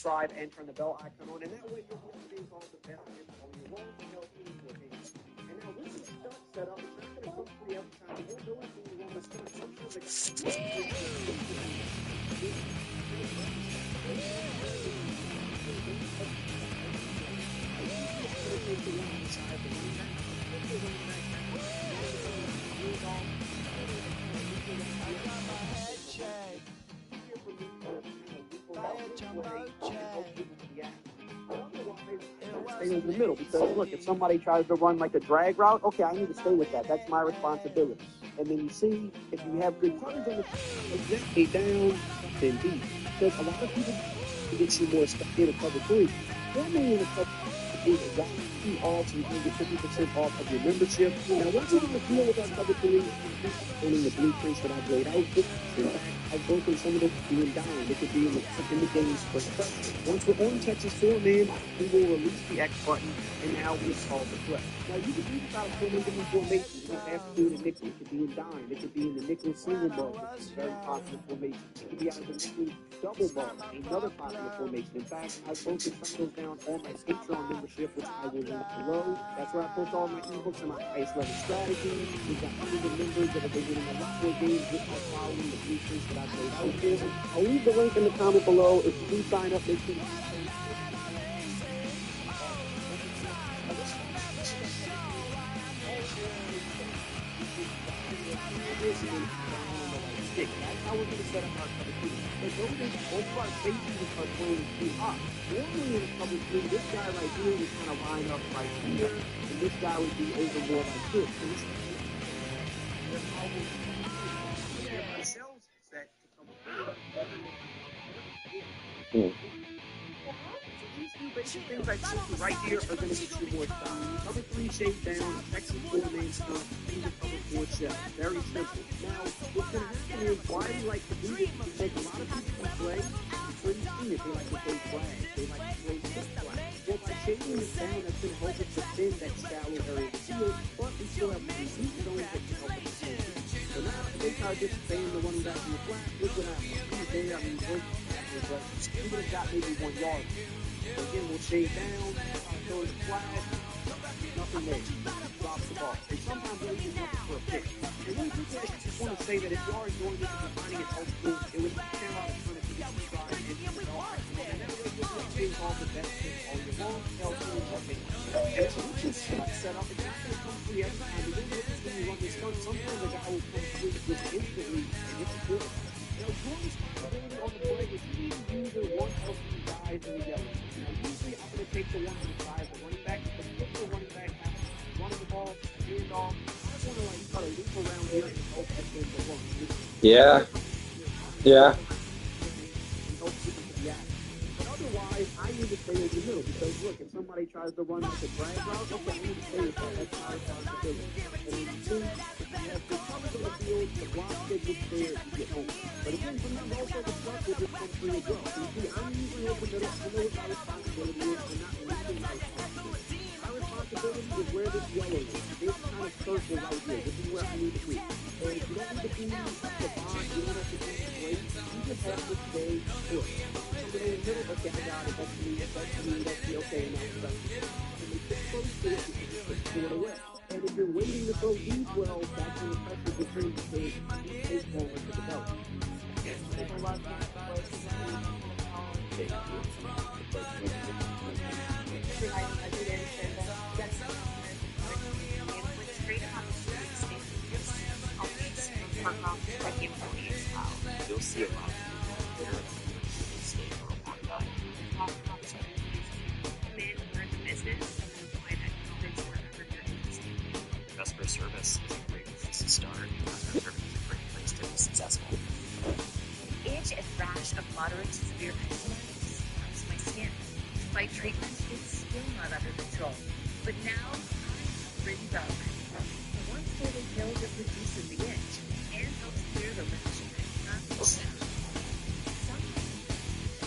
subscribe and turn the bell icon on, and that way you'll be able to all the best tips on your long and healthy games. And now with the stunt set up, it's not going to come free every time. You won't know it when you run the stunt. Sometimes it stay in the middle, because look, if somebody tries to run like a drag route, okay, I need to stay with that. That's my responsibility. And then you see, if you have good coverage on the exactly down, then B. Because a lot of people get you more stuff in a cover 3. Normally in a cover 3, a route 2 off, so you can get 50% off of your membership. Now, once you get the deal with our cover 3, owning the blueprints that I've laid out, I've broken some of them being down. They could be in the games for once we're on Texas 4 man, we will release the X button, and now we solve the threat. Now you can do this out of 4 different formations. You don't have to do it in nickel. It could be in dime. It could be in the nickel single bar, which is a very popular formation. It could be out of the nickel double bar, another popular formation. In fact, I've posted some of those down on my Patreon membership, which I will link below. That's where I post all my ebooks and my highest level strategies. We've got hundreds of members that have been getting a lot more games just by following the blueprints that I've laid out here. I'll leave the link in the comment below. If you do sign up, make sure you that's how we're going to set up our cover 3. But notice both of our safeties are playing 2 up. Normally in a cover 3, this guy right here would kind of line up right here, and this guy would be over more like this. So this ourselves set to come through. These two basic things I told you right here are going to get you more style. Cover 3 shake down, Texas 4 main stuff, and the cover 4 shell. Very simple. Now, what's going to happen is why we like to do this is because a lot of people play, I'm sure you've seen it, they like to play flags. They like to play six flags. Well, by shaking this down, that's going to help us defend that shallow area of the field, but we still have to use these zones that can help us defend. So now, if they try to just staying the running back in the flat, look what happens. There, I mean, but we would have got maybe 1 yard. So again, we'll shade down, throw the flag, nothing there. Drops the ball. And sometimes we'll use nothing for a pick. And really quickly, I just want to say that if you are enjoying this and you're finding it helpful, it would share out a ton of people subscribe and develop. And that way you'll be seeing all the benefits all year long, healthy, and healthy. And it's a little set up. It's not going to come free every time. You're going to when you run this stunt, sometimes a guy will come free just instantly, and it's good. Now, your responsibility on the play is you need to use one of these guys in the yellow. Now, usually I'm going to take the one on the side, the running back, but if the running back has running the ball, hand off, I just want to like try to loop around here and help defend the run. Yeah. But otherwise, I need to stay in the middle because look, if somebody tries to run like a drag route, okay, I need to stay with that. That's my responsibility. And when you see, if you have good coverage on the field, the block kid gets there, you get home. But again, sometimes also the stuff will just come free as well. So you see, I'm usually open middle. I know what my responsibility is. I'm not leaving my responsibility. My responsibility is where this yellow is. This kind of circle right here. This is where I need to be. And if you don't need to be the bond, you don't have to be the great. You just have to stay put. Somebody in the middle, okay, I got it. That's me. Okay, and now it's done. And they get close to it, you just throw it away. And if you're waiting to throw these well, that's when the pressure will change the stage. You take forward to the belt. You'll see a lot of people there stay for a long time. And then learn the business and apply that knowledge wherever you're interested. Customer service is a great place to start. Customer service is a great place to be successful. Itch and rash of moderate to severe eczema harms my skin. Despite treatment, it's still not under control. But now, Rin Dog. One daily pill that reduces the itch and helps clear the rash and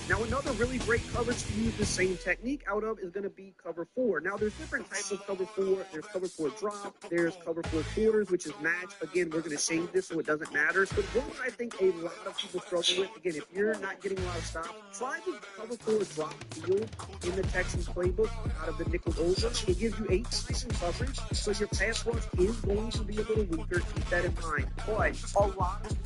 Now, another really great coverage to use the same technique out of is going to be cover 4. Now, there's different types of cover 4. There's cover 4 drop. There's cover 4 quarters, which is match. Again, we're going to shade this so it doesn't matter. But one I think a lot of people struggle with, again, if you're not getting a lot of stops, try the cover 4 drop field in the Texans playbook out of the nickel over. It gives you 8 seconds coverage, so your pass rush is going to be a little weaker. Keep that in mind. But a lot of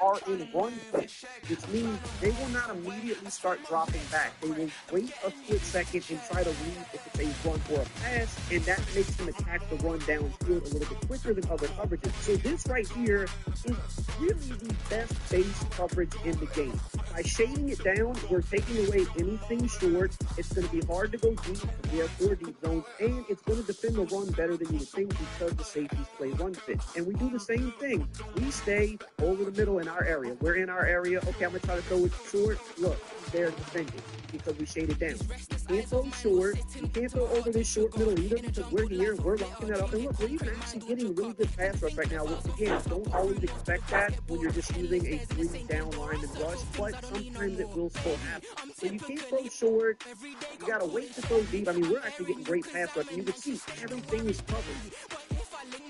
are in run pitch, which means they will not immediately start dropping back. They will wait a split second and try to read if it's a run or a pass, and that makes them attack the run downfield a little bit quicker than other coverages. So this right here is really the best base coverage in the game. By shading it down, we're taking away anything short. It's going to be hard to go deep. We have 4 deep zones, and it's going to defend the run better than you would think because the safeties play run fit. And we do the same thing. We stay over the middle in our area. We're in our area. Okay, I'm going to try to throw it short. Look, he's there to defend it because we shade it down. You can't throw short. You can't throw over this short middle either because we're here. We're locking that up. And look, we're even actually getting really good pass rush right now. Which, again, don't always expect that when you're just using a 3-down lineman rush, but sometimes it will still happen. So you can't throw short. You got to wait to throw deep. I mean, we're actually getting great pass rush. And you can see everything is covered.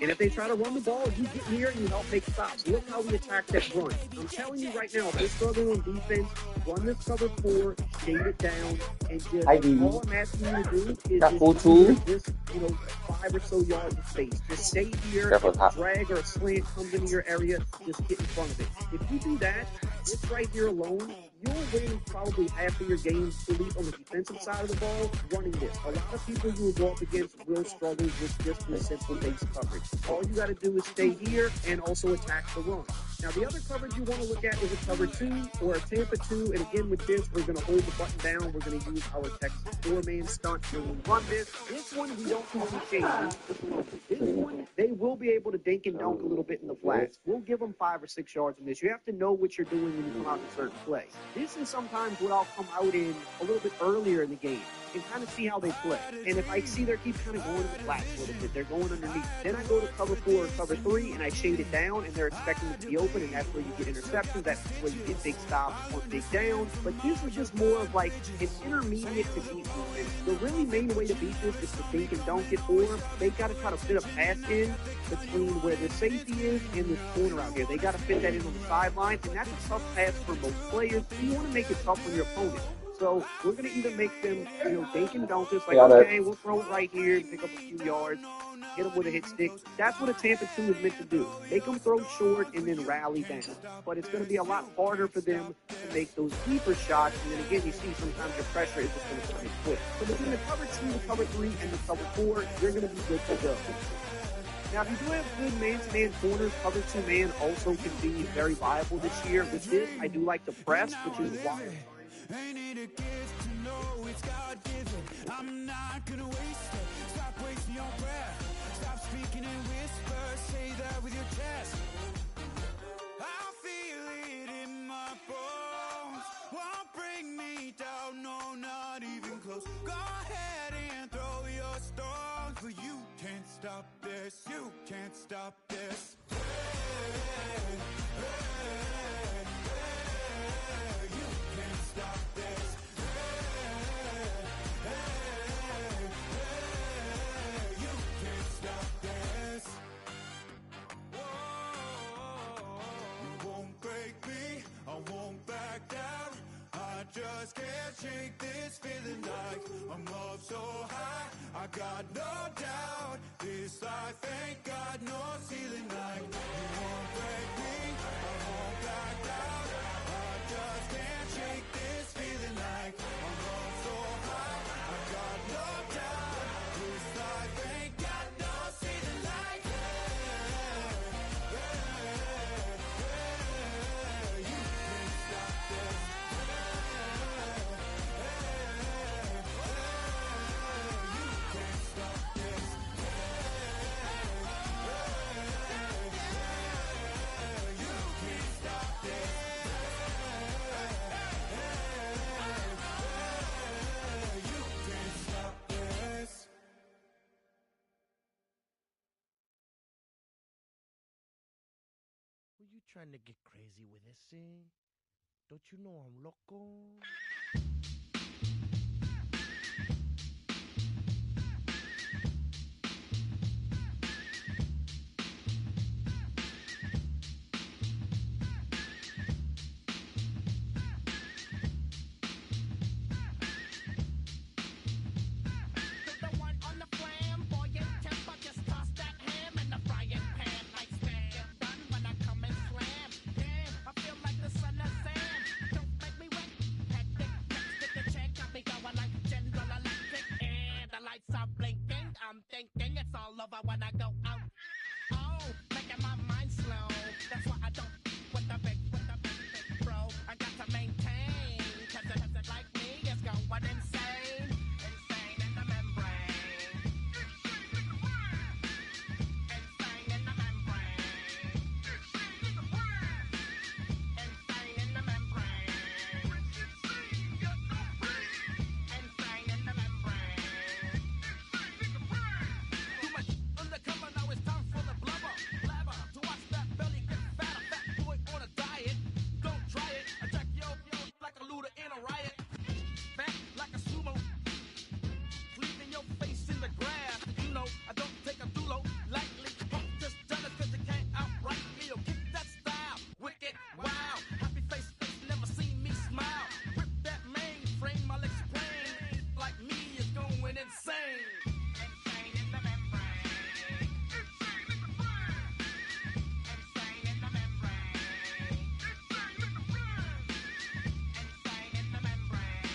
And if they try to run the ball, you get here and you help make stops. Look how we attack that run. I'm telling you right now, if they're struggling on defense, run this cover 4, shade it down, and just all I'm asking you to do is just 5 or so yards of space. Just stay here, if a drag or a slant comes into your area, just get in front of it. If you do that, this right here alone, you'll win probably half of your games, at least on the defensive side of the ball, running this. A lot of people you will go up against will struggle with just the simple base coverage. All you got to do is stay here and also attack the run. Now, the other coverage you want to look at is a cover 2 or a Tampa 2. And again, with this, we're going to hold the button down. We're going to use our Texas 4-man stunt when we run this. This one, we don't do any changes. This one, they will be able to dink and dunk a little bit in the flats. We'll give them 5 or 6 yards in this. You have to know what you're doing when you come out in a certain play. This is sometimes what I'll come out in a little bit earlier in the game and kind of see how they play. And if I see they keep kind of going to the flats a little bit, they're going underneath. Then I go to cover 4 or cover 3, and I shade it down, and they're expecting it to be open, and that's where you get interceptions. That's where you get big stops or big downs. But this is just more of like an intermediate to deep movement. The really main way to beat this is to dink and dunk it, or they got to try to fit a pass in between where the safety is and this corner out here. They got to fit that in on the sideline, and that's a tough pass for most players. You want to make it tough on your opponent. So we're going to either make them, dink and dunk this, like, okay, we'll throw it right here and pick up a few yards, hit them with a hit stick. That's what a Tampa 2 is meant to do. Make them throw short and then rally down. But it's going to be a lot harder for them to make those deeper shots. And then again, you see sometimes the pressure is just going to come quick. So between the cover 2, the cover 3, and the cover 4, you're going to be good to go. Now, if you do have good man-to-man corners, cover 2-man also can be very viable this year. With this, I do like to press, which is why. Ain't it a gift to know it's God-given? I'm not gonna waste it. Stop wasting your breath. Stop speaking in whispers. Say that with your chest. I feel it in my bones. Won't bring me down, no, not even close. Go ahead and throw your stones, but you can't stop this. You can't stop this. Hey, hey, hey. Stop this. You can't stop this. You won't break me, I won't back down. I just can't shake this feeling like I'm up so high. I got no doubt, this life ain't got no ceiling like. You won't break me, I won't back down. I just can't shake this feeling like I'm up so high. I got no doubt, this life ain't got no ceiling like. You can't stop this. You can't stop this. trying to get crazy with this thing? Don't you know I'm loco? I'm thinking it's all over when I go out. Oh, making my mind slow. That's why I don't with the big bro. I got to maintain, cause it like me is going insane. Insane in the membrane. Insane in the membrane. Insane in the membrane. Insane in the membrane. Too much undercover, now it's time for the blubber. Blabber, to watch that belly get fatter. Fat boy on a diet, don't try it. Attack yo like a looter in a riot. Fat like a sumo, leaving your face in the grass. You know, I don't take a dulo lightly. Just done it cause you can't outright me. Or kick that style, wicked, wow. Happy face, never seen me smile. Rip that mainframe, I'll explain. Like me is going insane. Insane in the membrane. Insane in the brain. Insane in the membrane. Insane in the brain. Insane in the membrane.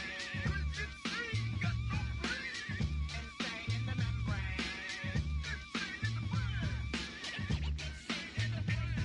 Insane, got no brain. Insane in the membrane. Insane in the brain. Insane in the brain.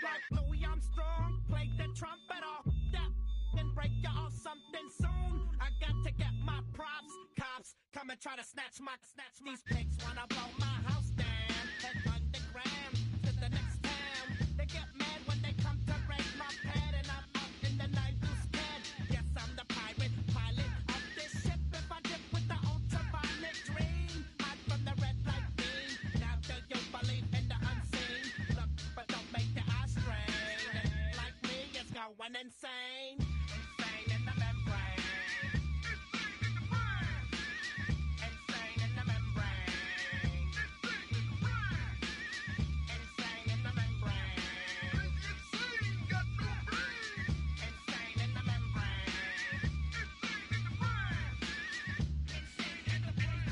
Like Louis Armstrong, play the trumpet off that and break you off something soon. I got to get my props. Cops come and try to snatch these pigs wanna blow my house down. Head underground to the next town. They get mad when they come to raid my pad, and I'm up in the night too scared. Yes, I'm the pirate pilot of this ship. If I dip with the ultraviolet dream, hide from the red light beam. Now do you believe in the unseen? Look, but don't make the eye strain. Like me, it's going insane. Insane in the membrane. Insane in the membrane. Insane in the membrane. Insane, got no brain. Insane in the membrane. Insane in the brain. Insane in the brain.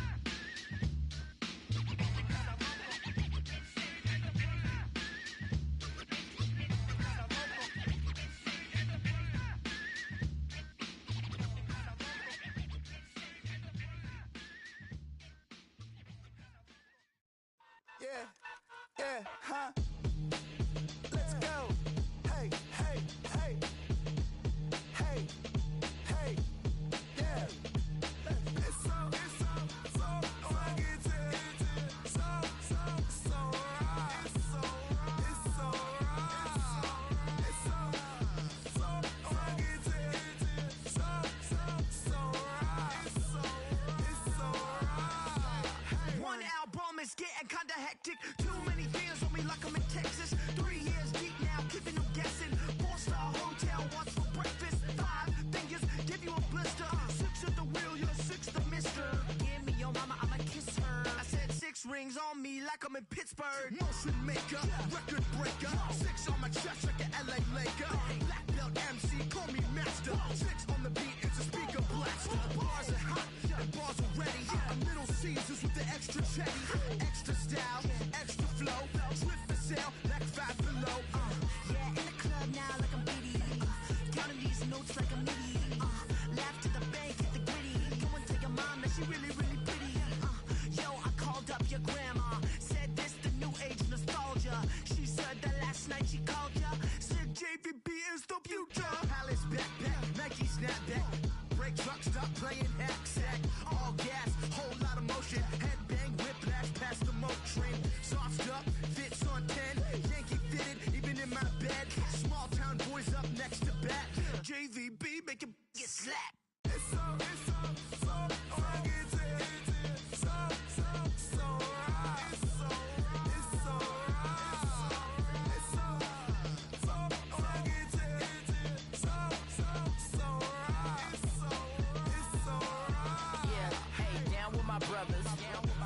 Yeah, huh? Let's go. Hey, hey, hey. Hey, hey, yeah. It's so fucking so right. It's so right. It's so fucking so right. It's so right. One album is getting kinda hectic. Too many fans on me like I'm in Texas. 3 years deep now, keeping them guessing. 4-star hotel, what's for breakfast? 5 fingers, give you a blister. 6 at the wheel, you're 6 the mister. Give me your mama, I'ma kiss her. I said 6 rings on me like I'm in Pittsburgh. Motion maker, record breaker. 6 on my chest like an LA Laker. Black belt MC, call me master. 6 on the beat, it's a speaker blaster. Bars are hot and bars are ready. A Middle Caesars with the extra chetty. Extra style, extra flow. Swift for sale, like 5 below. Yeah, in the club now like I'm Biddy. Counting these notes like a MIDI. Laugh to the bank, hit the gritty. Go and tell your mom that she really, really pretty. Yo, I called up your grandma. Said this the new age nostalgia. She said that last night she called ya. Said JVB is the future. Palace backpack, Nike snapback. Break truck, stop playing hack sack. All gas, whole lot of motion. Headbang, whiplash, past the moat train. Sauced up, fits on 10. Yankee fit slap.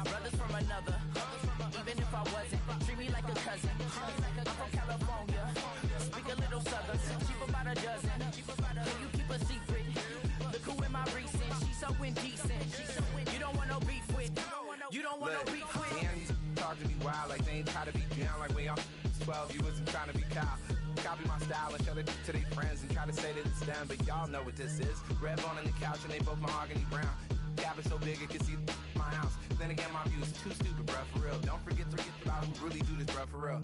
Brothers from another. Even if I wasn't, treat me like a cousin. I'm from California, speak a little southern. Cheap about a dozen. Can you keep a secret? Look who in my recent. She's so indecent. You don't want no beef with. You don't want no beef with. Damn, you talk to me wild like they ain't try to be down like when y'all 12. You wasn't trying to be Kyle. Copy my style and show it to their friends and try to say that it's them, but y'all know what this is. Red bone on the couch and they both mahogany brown. Gap is so big it can see my house. Then again, my views too stupid, bruh, for real. Don't forget about who really do this, bruh, for real.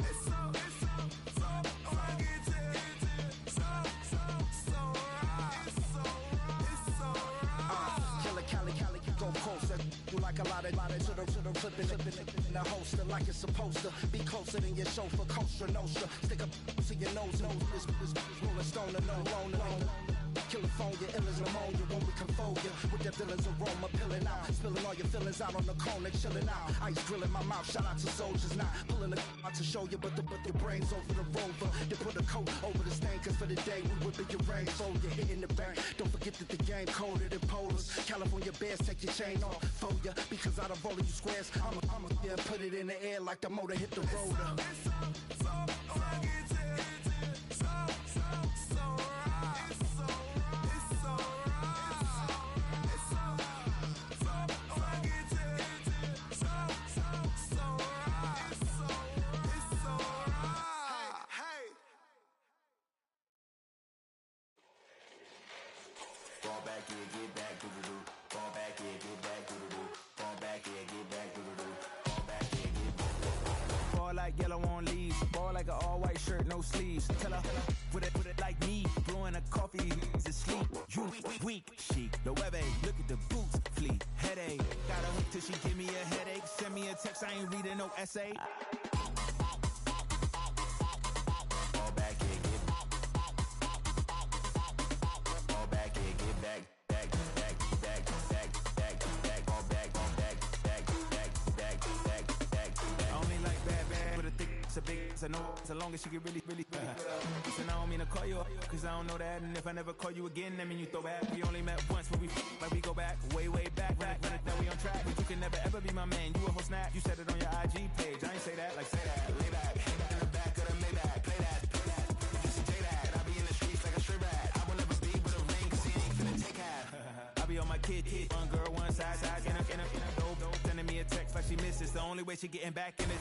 Killer Cali, go closer. You like a lot of to the clipping in the holster like it's supposed to be closer than your chauffeur, Costa Nostra. Stick a to your nose, this rolling stone and no loner. California, ill as pneumonia when we confold you with the villain's aroma, pilling out, spilling all your feelings out on the corner, chilling out. Ice grilling my mouth, shout out to soldiers, not pulling the out to show you, but your brains over the rover. They put a coat over the stain, cause for the day we whipping your rain, so you're hitting the bank. Don't forget that the game colder than polars. California bears take your chain off for ya, because out of all of you squares, I'ma yeah, put it in the air like the motor hit the rotor. Ball like yellow on leaves, ball like an all-white shirt, no sleeves. Tell her, put it like me, blowing a coffee, he's asleep. You weak, chic, the web look at the boots, fleet, headache. Got a hook till she give me a headache, send me a text, I ain't reading no essay. Ball back here, get back. Ball back here, get back. It's a big, it's a no, so long as she get really Listen, I don't mean to call you up, cause I don't know that. And if I never call you again, that mean you throw back. We only met once when we like we go back, way back. Now we on track, but you can never ever be my man. You a whole snap, you said it on your IG page. I ain't say that, like say that, lay back. In the back of the Maybach, play that. Just say that, I be in the streets like a stray rat. I will never be with a ring, cause he ain't finna take half. I be on my kid, one girl, one side, in a dope, sending me a text like she misses. The only way she getting back in it.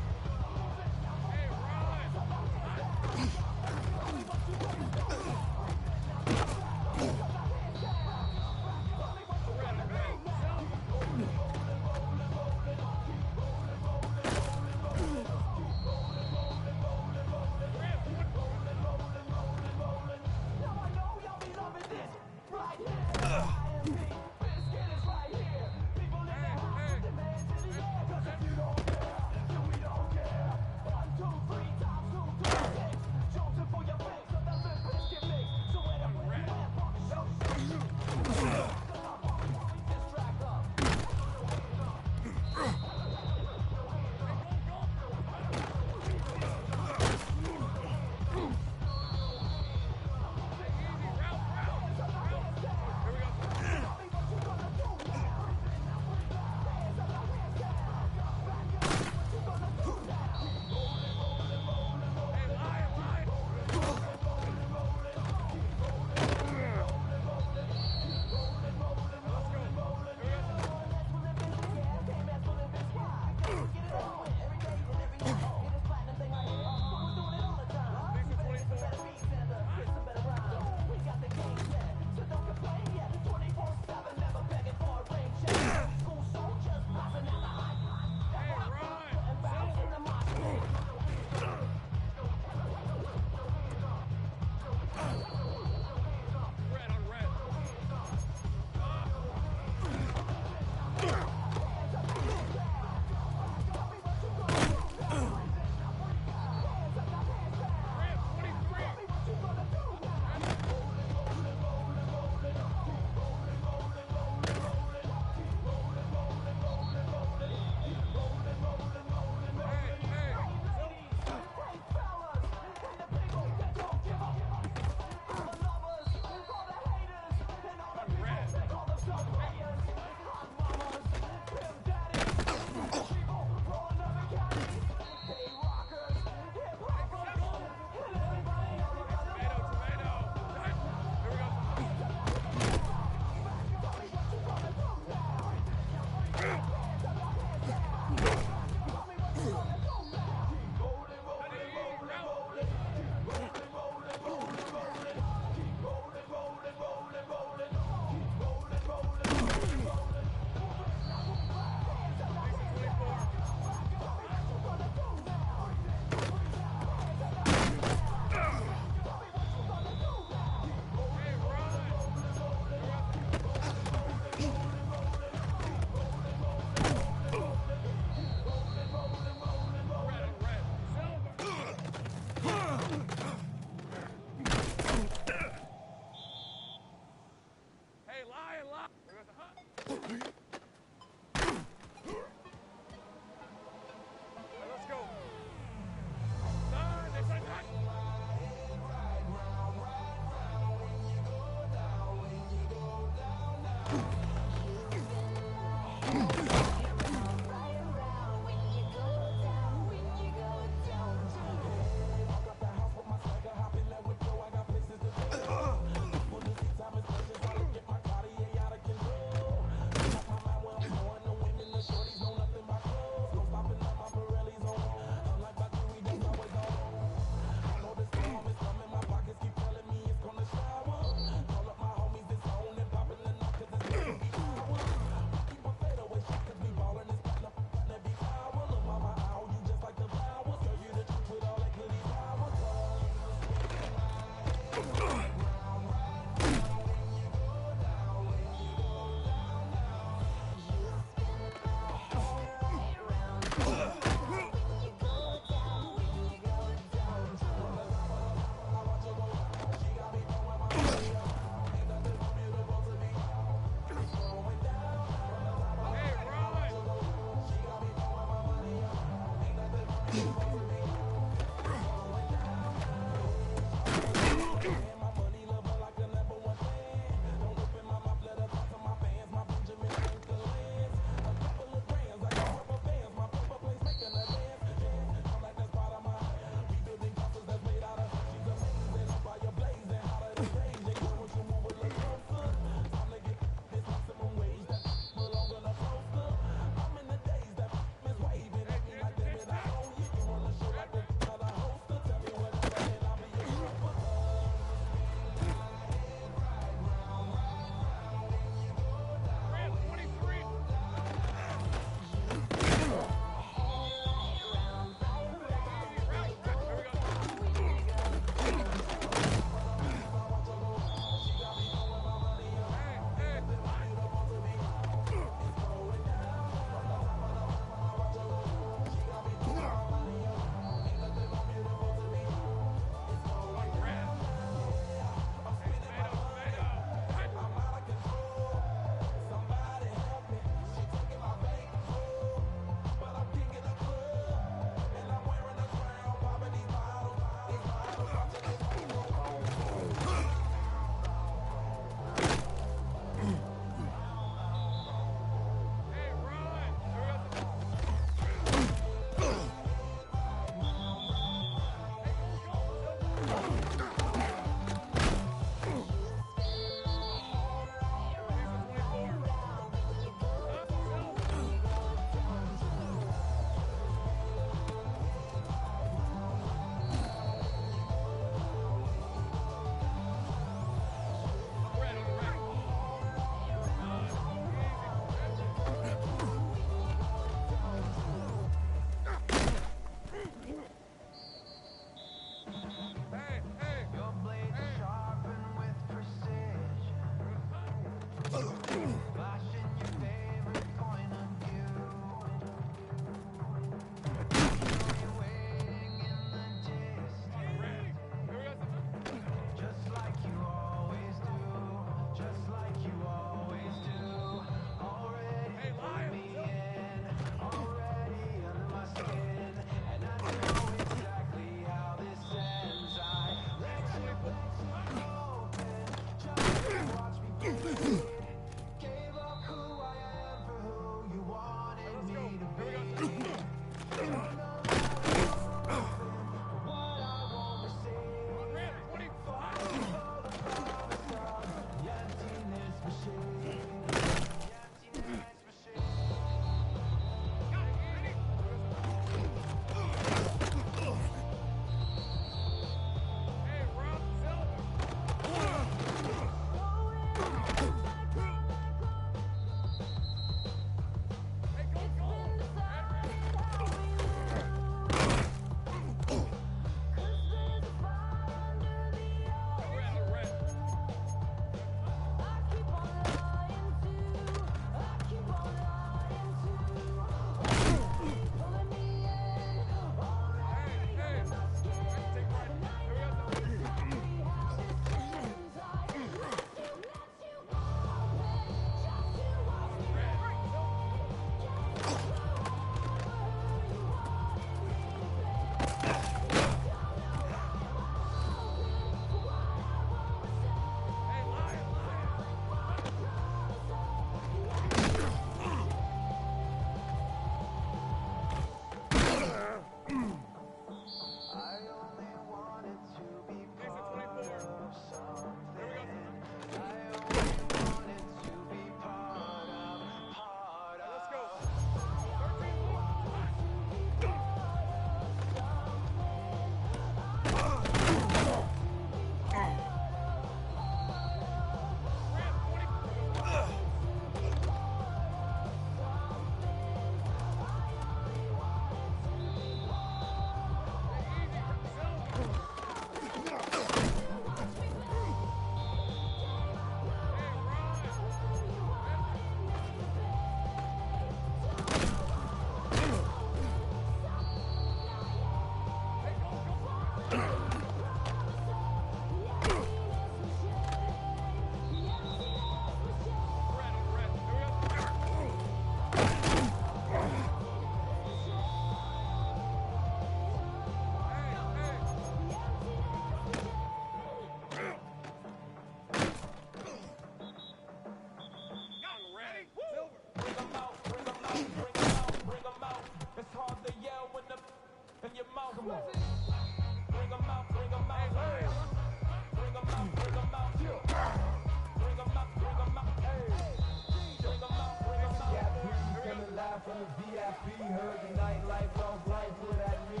be heard tonight, lifelong life without me.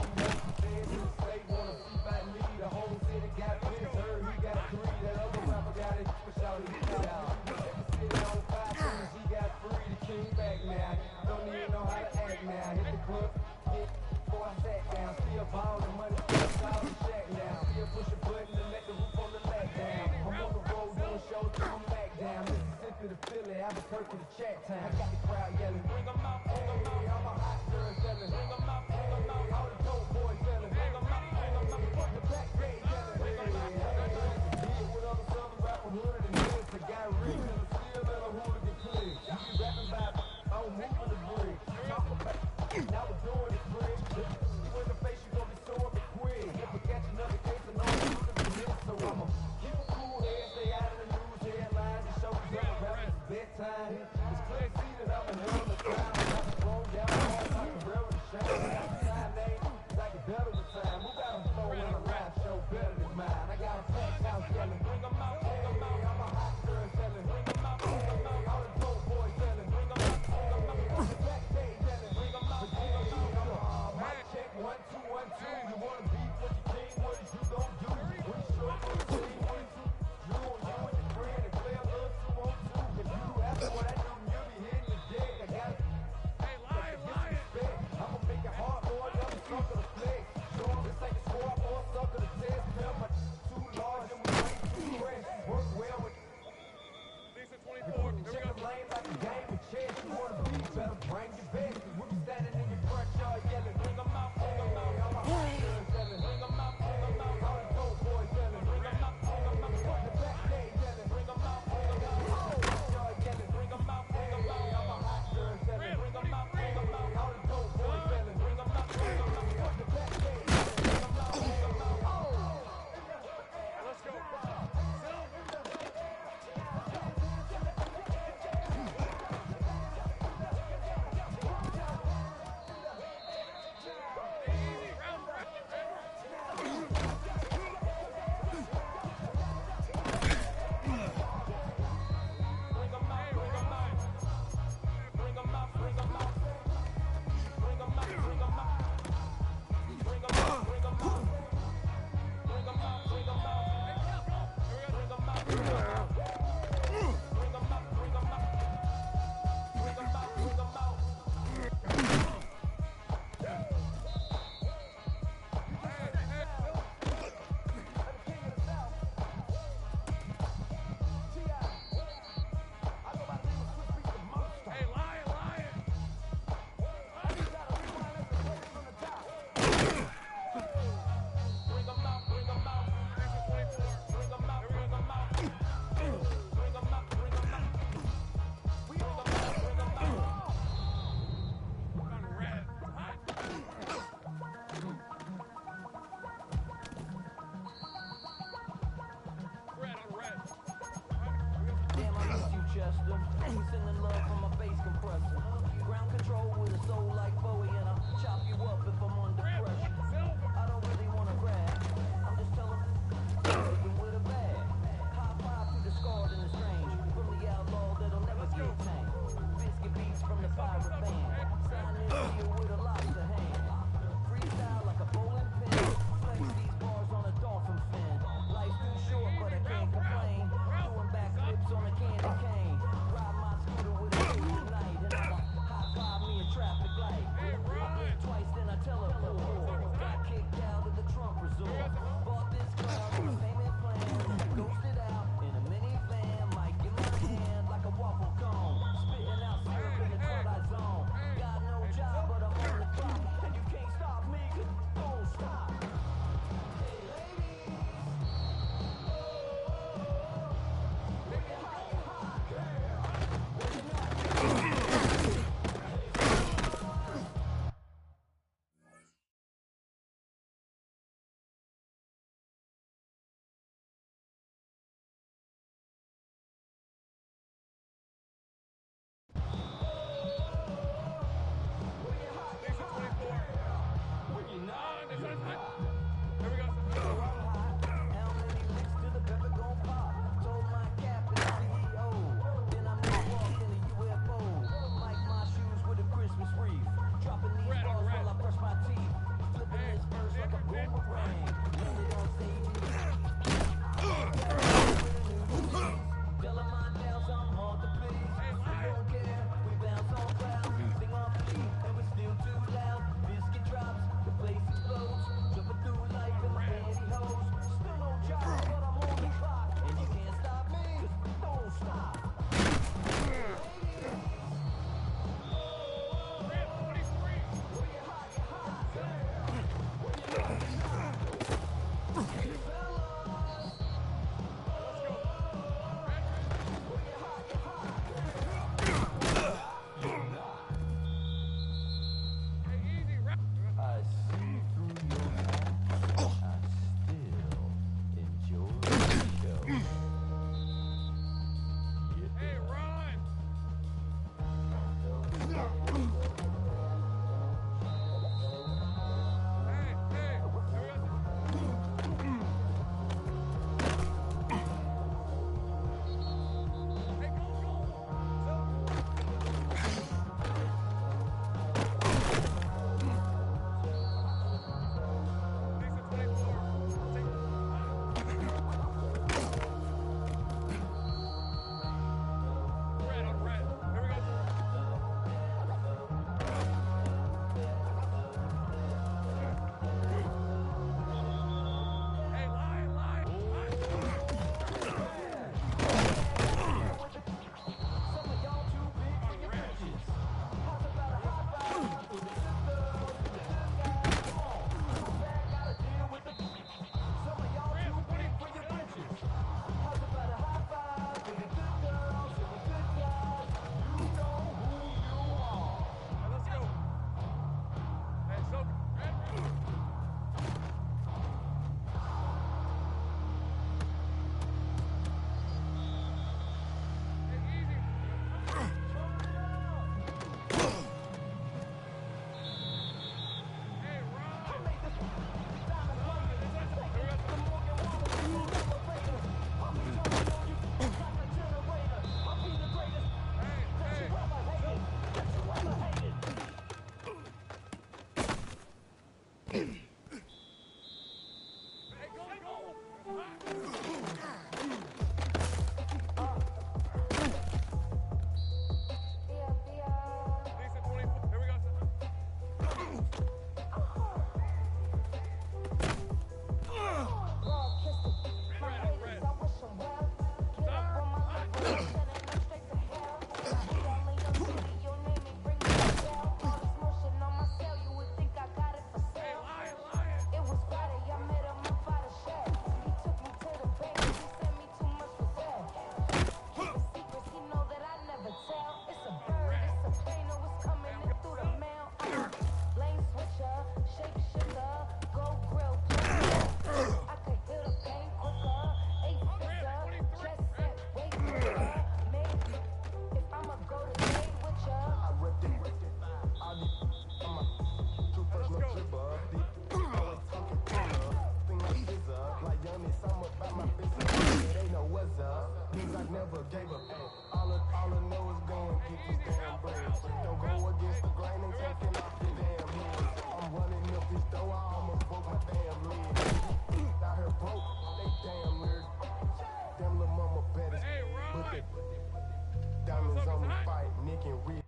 Said to the state, wanna see about me. The whole city got pissed, heard he got 3. That other rapper got it, but shout he got out. Sit on 5 things, he got free. The king back now. Don't even know how to act now. Hit the club, hit before I sat down. Still ballin', money still out the shack now. Still push a button to let the roof on the lag down. I'm on the road doing shows till I'm back down. Mississippi to Philly, Albuquerque to Chat Town. I got the crowd yelling, bring 'em out, bring 'em out. I'm a hot girl selling, bring 'em out, bring 'em out. All the dope boys selling, bring 'em out, bring 'em out. Fuck the back gate yelling, bring 'em out. Deal with other southern rapper hooded and hits. I got rich and I'm still in a hooligan clique. You be rapping about, I'm moving the bridge. Talk about, now we're doing it quick. You in the face, you gon' be sore but quick. If I catch another case, I know I'm losing for this. So I'ma keep a cool head, stay out of the news headlines. And show these other rappers it's bedtime. It's clear to see that I'm a hell of a time. I'm thrown down hard like a railroad to shine. I got the time name, like a better with time. Who got 'em flow in a rap show better than mine? I got a packed house yelling, bring 'em out, bring 'em out. I'm a hot girl selling, bring 'em out, bring 'em out. All the dope boys selling, bring 'em out, bring 'em out. On the back day selling, bring 'em out, bring 'em out. Mic check 1 2 1 2. You wanna beef with the king? What is you gon' do? When you show up on the team, what is you? You and your friend and play a little 2 on 2. If you after what I do, you'll be hitting the deck. I got it. Hey, lion. I'ma make it hard for another sucker to flex. Show 'em this ain't the score for a sucker to test. Tell my too large and we ain't too fresh. Work well with check the lane like a game of chess. You wanna beat, better bring your best. We be standing in your front yard yelling, bring 'em out, bring 'em out. I'm a hot girl selling, bring 'em out, bring 'em out. All the dope boys selling, bring 'em out, bring 'em out. Fuck the back day yelling, bring 'em out, bring 'em out. Front yard yelling, bring 'em out, bring 'em out. I'm a hot girl selling, bring 'em out, bring 'em out. All the dope boys selling, bring 'em out, bring 'em out. Fuck the back day yelling, bring 'em out, bring 'em out. Let's go. Sending love from my bass compressor. Ground control with a soul like Bowie, and I'll chop you up if I'm under pressure. I don't really wanna rap. I'm just telling you with a bag. High five to the scarred and the strange. From the outlaw that'll never get tamed. Biscuit beats from the pirate band. Sign this deal with a lobster hand. Freestyle like a bowling pin. Flex these bars on a dolphin fin. Life's too short, but I can't complain. Doing backflips on a candy cane. Ride my scooter with a dude tonight, and I'ma high five me a traffic light. I blink twice, then I teleport. Got kicked out of the Trump resort. I'm about my business. They know what's up. Things I never gave up. All I know is go and get these damn breads. Don't go against the grain and taking off your damn head. I'm running up this door, I almost broke my damn leg. Out here broke, they damn nerd. Damn little mama better. Put the diamonds on me, fight Nick and Rick.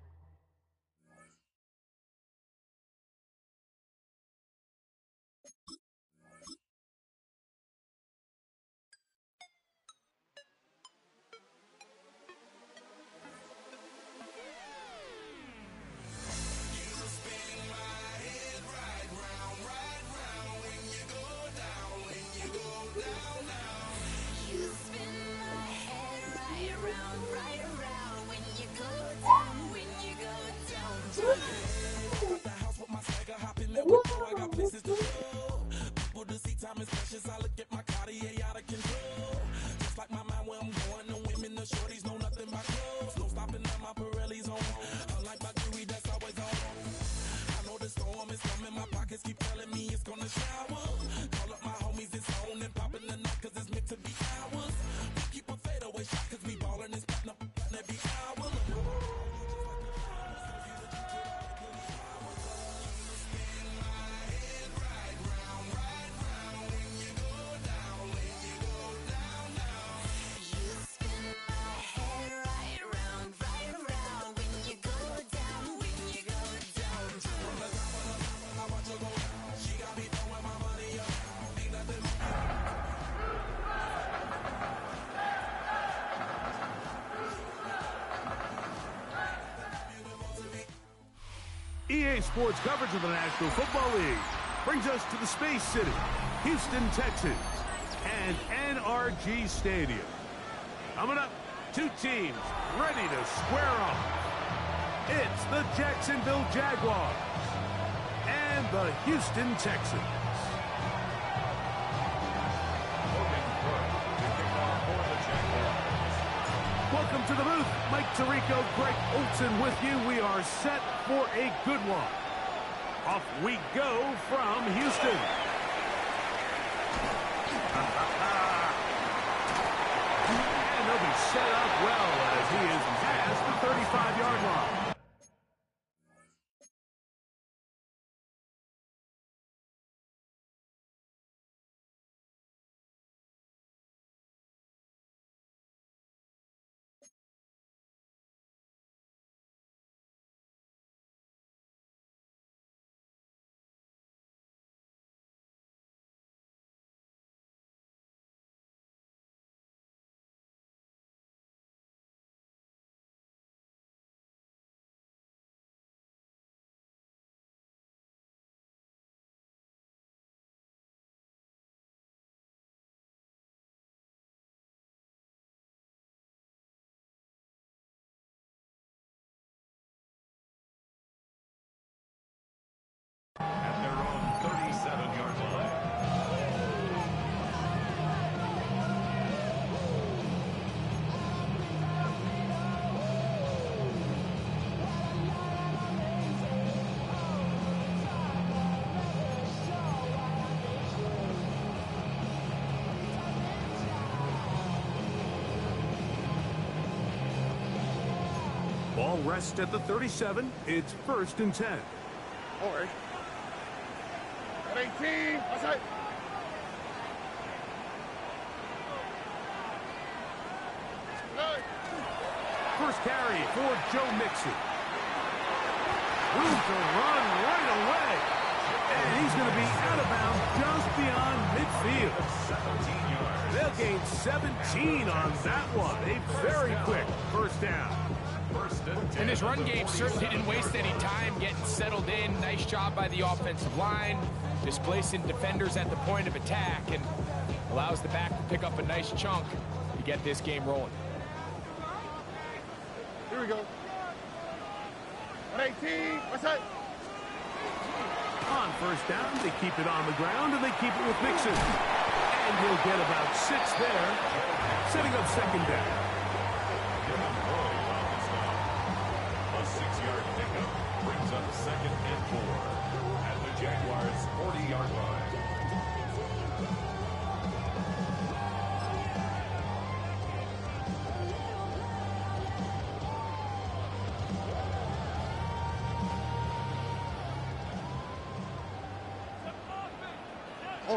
EA Sports coverage of the National Football League brings us to the Space City, Houston, Texas, and NRG Stadium. Coming up, two teams ready to square off. It's the Jacksonville Jaguars and the Houston Texans. Welcome to the booth. Mike Tirico, Greg Olson with you. We are set for a good one. Off we go from Houston. And they'll be set up well as he is past the 35-yard line. At their own 37-yard line. Ball rests at the 37. It's 1st and 10. All right. 18, outside. First carry for Joe Mixon. Room to run right away. And he's going to be out of bounds just beyond midfield. 17 yards. They'll gain 17 on that one. A very quick first down. First and 10. And this run game certainly didn't waste any time getting settled in. Nice job by the offensive line, displacing defenders at the point of attack, and allows the back to pick up a nice chunk to get this game rolling. Here we go. 18, what's that? On first down, they keep it on the ground, and they keep it with Mixon. And he'll get about 6 there, setting up second down. A 6-yard pickup brings up 2nd and 4 at the Jaguars' 40-yard line.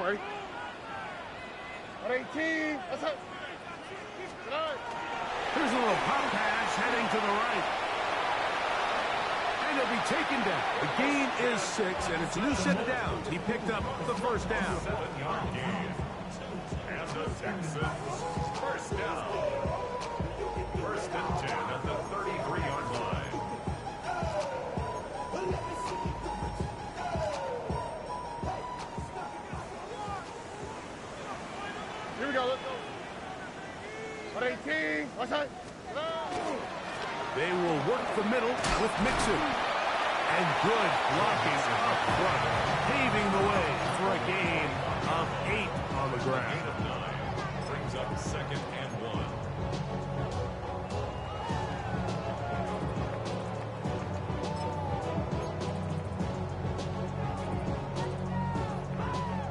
ready. 18. That's it. Here's a little pop pass heading to the right. And he'll be taken down. The gain is 6, and it's a new set of downs. He picked up the first down. 7-yard gain. And the Texans first down. First and 10 at the 33-yard line. Here we go. Let's go. 18. What's that? They will work the middle with Mixon. And good blocking up front, paving the way for a gain of 8 on the ground. Gain of 9 brings up 2nd and 1.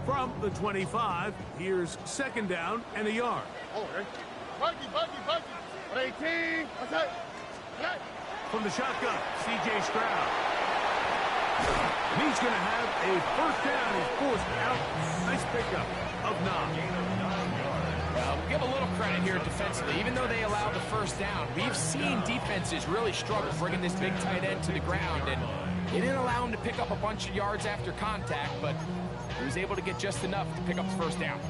From the 25, here's 2nd down and a yard. Oh, okay. Buggy. 18. What's that? From the shotgun, C.J. Stroud. And he's going to have a first down. He's forced out. Nice pickup of 9. We'll give a little credit here defensively. Even though they allowed the first down, we've seen defenses really struggle bringing this big tight end to the ground. And they didn't allow him to pick up a bunch of yards after contact, but he was able to get just enough to pick up the first down.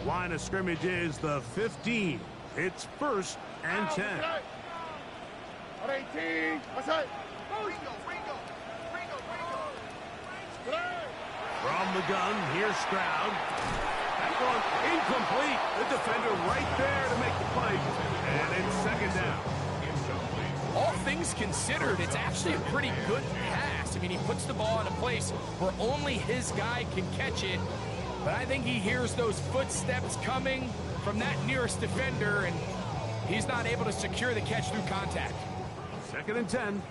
Line of scrimmage is the 15. It's 1st and 10. 18. What's that? From the gun, here's Stroud. That one incomplete. The defender right there to make the play. And it's 2nd down. All things considered, it's actually a pretty good pass. I mean, he puts the ball in a place where only his guy can catch it. But I think he hears those footsteps coming from that nearest defender, and he's not able to secure the catch through contact. 2nd and 10.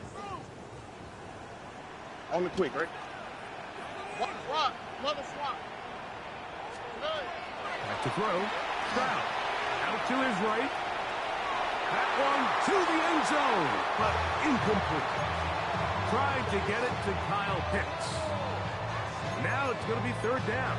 On the quick, right? Swap. Another swap. Back to throw. Stroud. Out to his right. That one to the end zone, but incomplete. Trying to get it to Kyle Pitts. Now it's going to be 3rd down.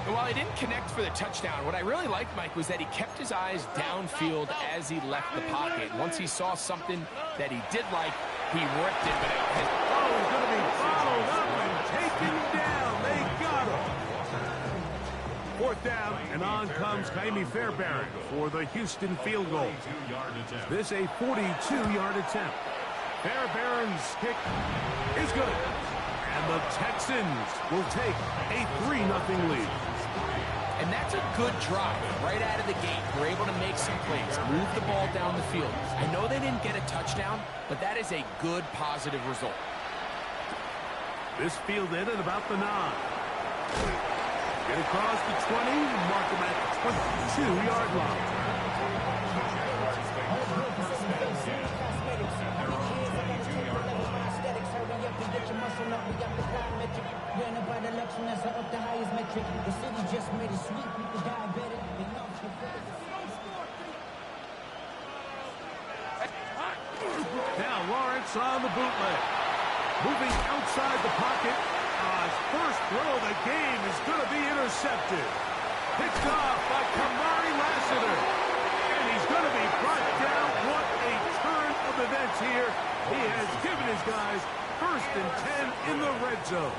And while he didn't connect for the touchdown, what I really liked, Mike, was that he kept his eyes downfield as he left the pocket. Once he saw something that he did like, he ripped it. But he's going to be followed up and taken down. They got him. 4th down, and on comes Kaimi Fairbairn for the Houston field goal. This a 42-yard attempt. Fairbairn's kick is good. And the Texans will take a 3-0 lead. And that's a good drive right out of the gate. We're able to make some plays, move the ball down the field. I know they didn't get a touchdown, but that is a good, positive result. This fielded at about the 9. Get across the 20, mark him at the 22-yard line. Now Lawrence on the bootleg. Moving outside the pocket. His first throw of the game is going to be intercepted. Picked off by Kamari Lassiter. And he's going to be brought down. What a turn of events here. He has given his guys 1st and 10 in the red zone.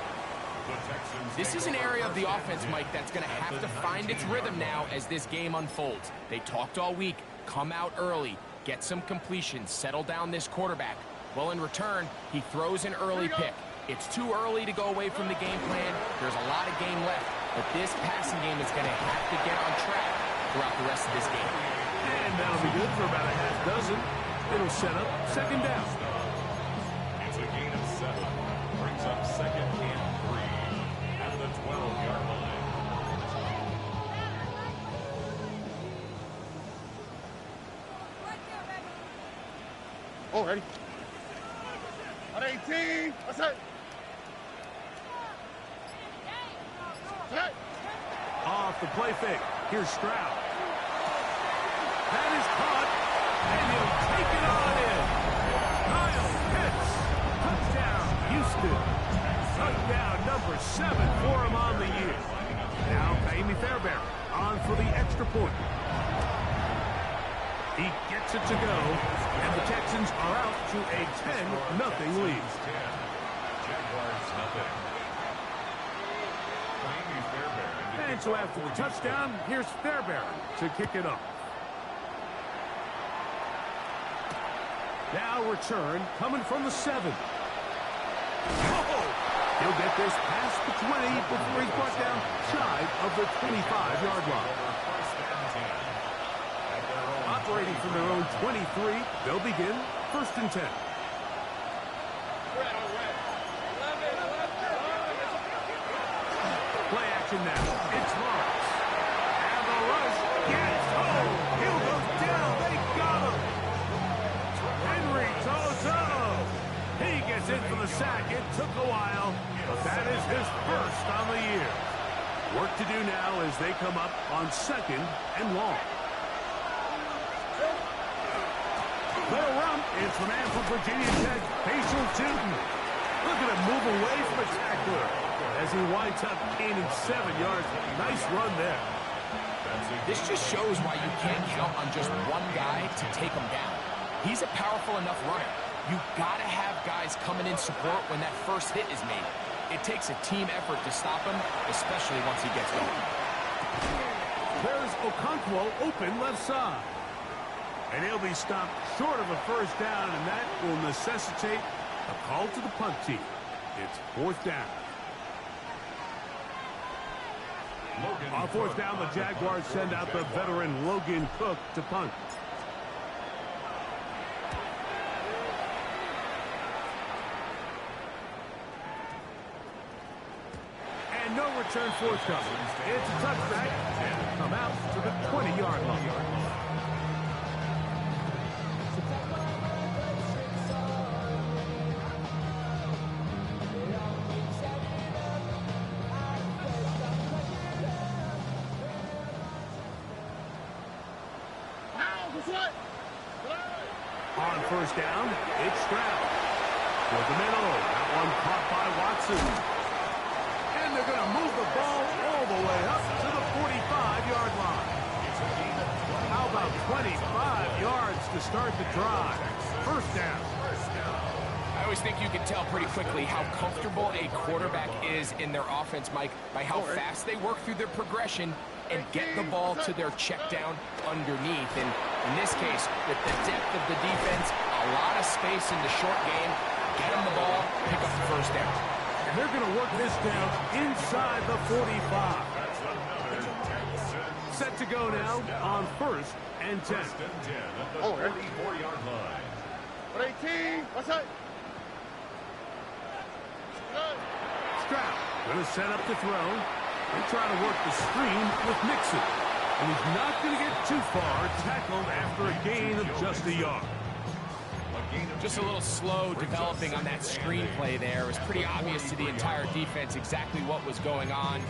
This is an area of the offense, Mike, that's going to have to find its rhythm now as this game unfolds. They talked all week. Come out early. Get some completions. Settle down this quarterback. Well, in return, he throws an early pick. It's too early to go away from the game plan. There's a lot of game left. But this passing game is going to have to get on track throughout the rest of this game. And that'll be good for about a half dozen. It'll set up 2nd down. It's a gain of 7. Brings up 2nd and 3 at the 12-yard line. Oh, ready. 18. What's that? Off the play fake. Here's Stroud. That is caught, and he'll take it on in. Kyle Pitts. Touchdown, Houston. Touchdown number 7 for him on the year. Now Amy Fairbairn on for the extra point. He gets it to go, and the Texans are out to a 10-0 lead. Jaguars nothing. And so after the touchdown, here's Fairbairn to kick it off. Now return coming from the 7. He'll get this past the 20 before he's brought down shy of the 25-yard line. Operating from their own 23, they'll begin 1st and 10. Play action now. It's Lawrence. And the rush gets home. He'll go down. They got him. Henry Toto. He gets in for the sack. It took a while, but that is his first on the year. Work to do now as they come up on 2nd and long. Little run is the man from Virginia Tech, Facial Tootin. Look at him move away from a tackler as he winds up gaining 7 yards. Nice run there. This just shows why you can't count on just one guy to take him down. He's a powerful enough runner. You've got to have guys coming in support when that first hit is made. It takes a team effort to stop him, especially once he gets going. There's Okonkwo open left side. And he'll be stopped short of a first down, and that will necessitate a call to the punt team. It's 4th down. On 4th down, the Jaguars send out the veteran Logan Cook to punt. And no return forthcoming. It's a touchback, and it'll come out to the 20-yard line. On 1st down, it's Stroud. For the middle, that one caught by Watson. And they're going to move the ball all the way up to the 45-yard line. How about 25 yards to start the drive? 1st down. I always think you can tell pretty quickly how comfortable a quarterback is in their offense, Mike, by how fast they work through their progression and get the ball to their check down underneath. And in this case, with the depth of the defense, a lot of space in the short game, get them the ball, pick up the 1st down. And they're going to work this down inside the 45. Set to go now on 1st and 10. 1st and 10 at the 44-yard line. 18, what's that? Stroud going to set up the throw. They try to work the screen with Mixon. And he's not going to get too far, tackled after a gain of just a yard. Just a little slow developing on that screenplay there. It was pretty obvious to the entire defense exactly what was going on.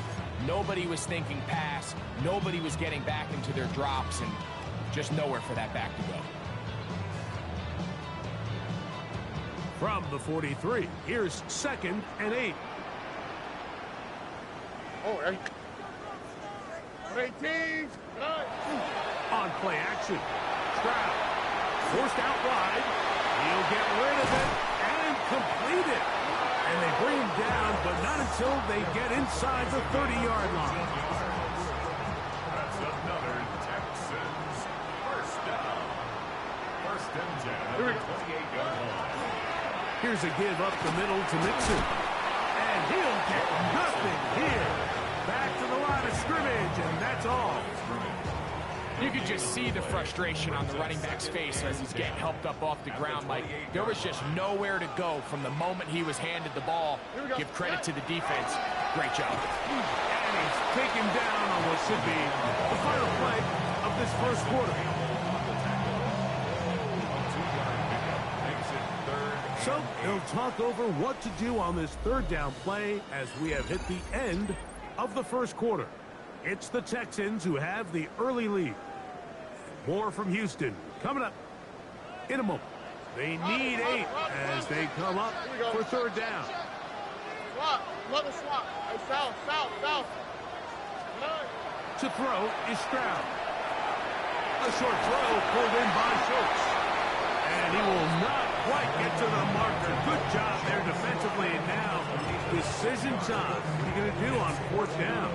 Nobody was thinking pass. Nobody was getting back into their drops, and just nowhere for that back to go. From the 43, here's 2nd and 8. Oh, 18. On play action, Stroud forced out wide. He'll get rid of it and complete it. And they bring him down, but not until they get inside the 30-yard line. That's another Texans 1st down. 1st and 10 at the 28-yard line. Here's a give up the middle to Mixon. And he'll get nothing here. Back to the line of scrimmage, and that's all. You could just see the frustration on the running back's face as he's getting helped up off the ground. Like, there was just nowhere to go from the moment he was handed the ball. Give credit to the defense. Great job. And he's taken down on what should be the final play of this 1st quarter. So they'll talk over what to do on this 3rd down play as we have hit the end of the 1st quarter. It's the Texans who have the early lead. More from Houston coming up in a moment. They need 8 as they come up for 3rd down. Swap. Another swap. Hey, south. To throw is Stroud. A short throw pulled in by Schultz. And he will not quite get to the marker. Good job there defensively. And now, decision time. What are you going to do on 4th down?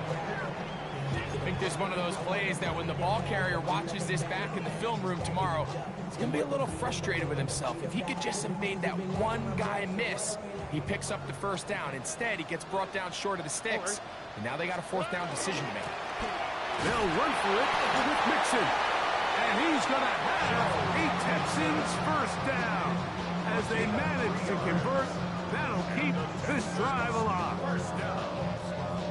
I think this is one of those plays that when the ball carrier watches this back in the film room tomorrow, he's going to be a little frustrated with himself. If he could just have made that one guy miss, he picks up the 1st down. Instead, he gets brought down short of the sticks. And now they got a 4th down decision to make. They'll run for it with Mixon. And he's going to have a Texans 1st down. As they manage to convert, that'll keep this drive alive.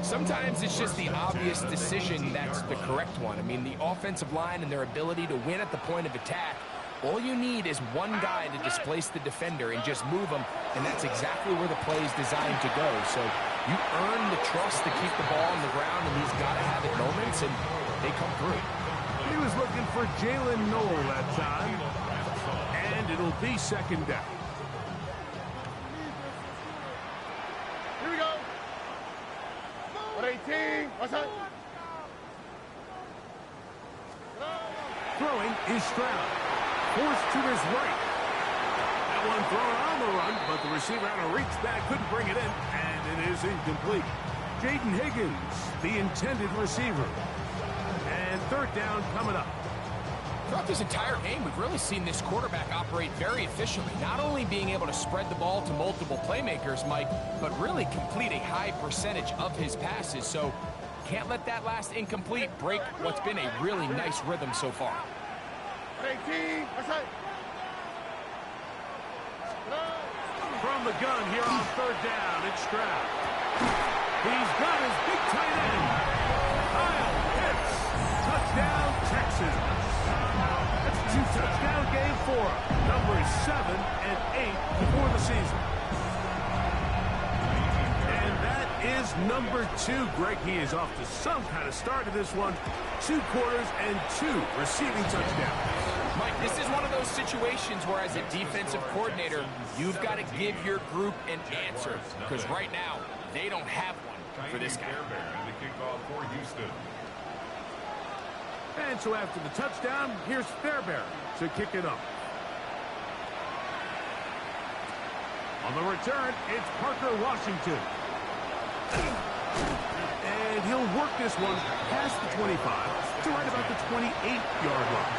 Sometimes it's just the obvious decision that's the correct one. I mean, the offensive line and their ability to win at the point of attack, all you need is one guy to displace the defender and just move him, and that's exactly where the play is designed to go. So you earn the trust to keep the ball on the ground in these gotta-have-it moments, and they come through. He was looking for Jalen Noel that time, and it'll be 2nd down. Here we go. 118. What's that? Throwing is Stroud. Forced to his right. That one thrown on the run, but the receiver had to reach back, couldn't bring it in, and it is incomplete. Jaden Higgins, the intended receiver. And 3rd down coming up. Throughout this entire game, we've really seen this quarterback operate very efficiently, not only being able to spread the ball to multiple playmakers, Mike, but really complete a high percentage of his passes. So can't let that last incomplete break what's been a really nice rhythm so far. 18. What's that? From the gun here on 3rd down, it's Stroud. He's got his big tight end. Kyle Pitts. Touchdown, Texans. That's a 2-touchdown game for him. Numbers 7 and 8 for the season. And that is number 2. Greg, he is off to some kind of start to this one. 2 quarters and 2 receiving touchdowns. Mike, this is one of those situations where as a defensive coordinator, you've got to give your group an answer. Because right now, they don't have one for this guy. The kickoff for Houston. And so after the touchdown, here's Fairbairn to kick it up. On the return, it's Parker Washington. And he'll work this one past the 25 to right about the 28-yard line.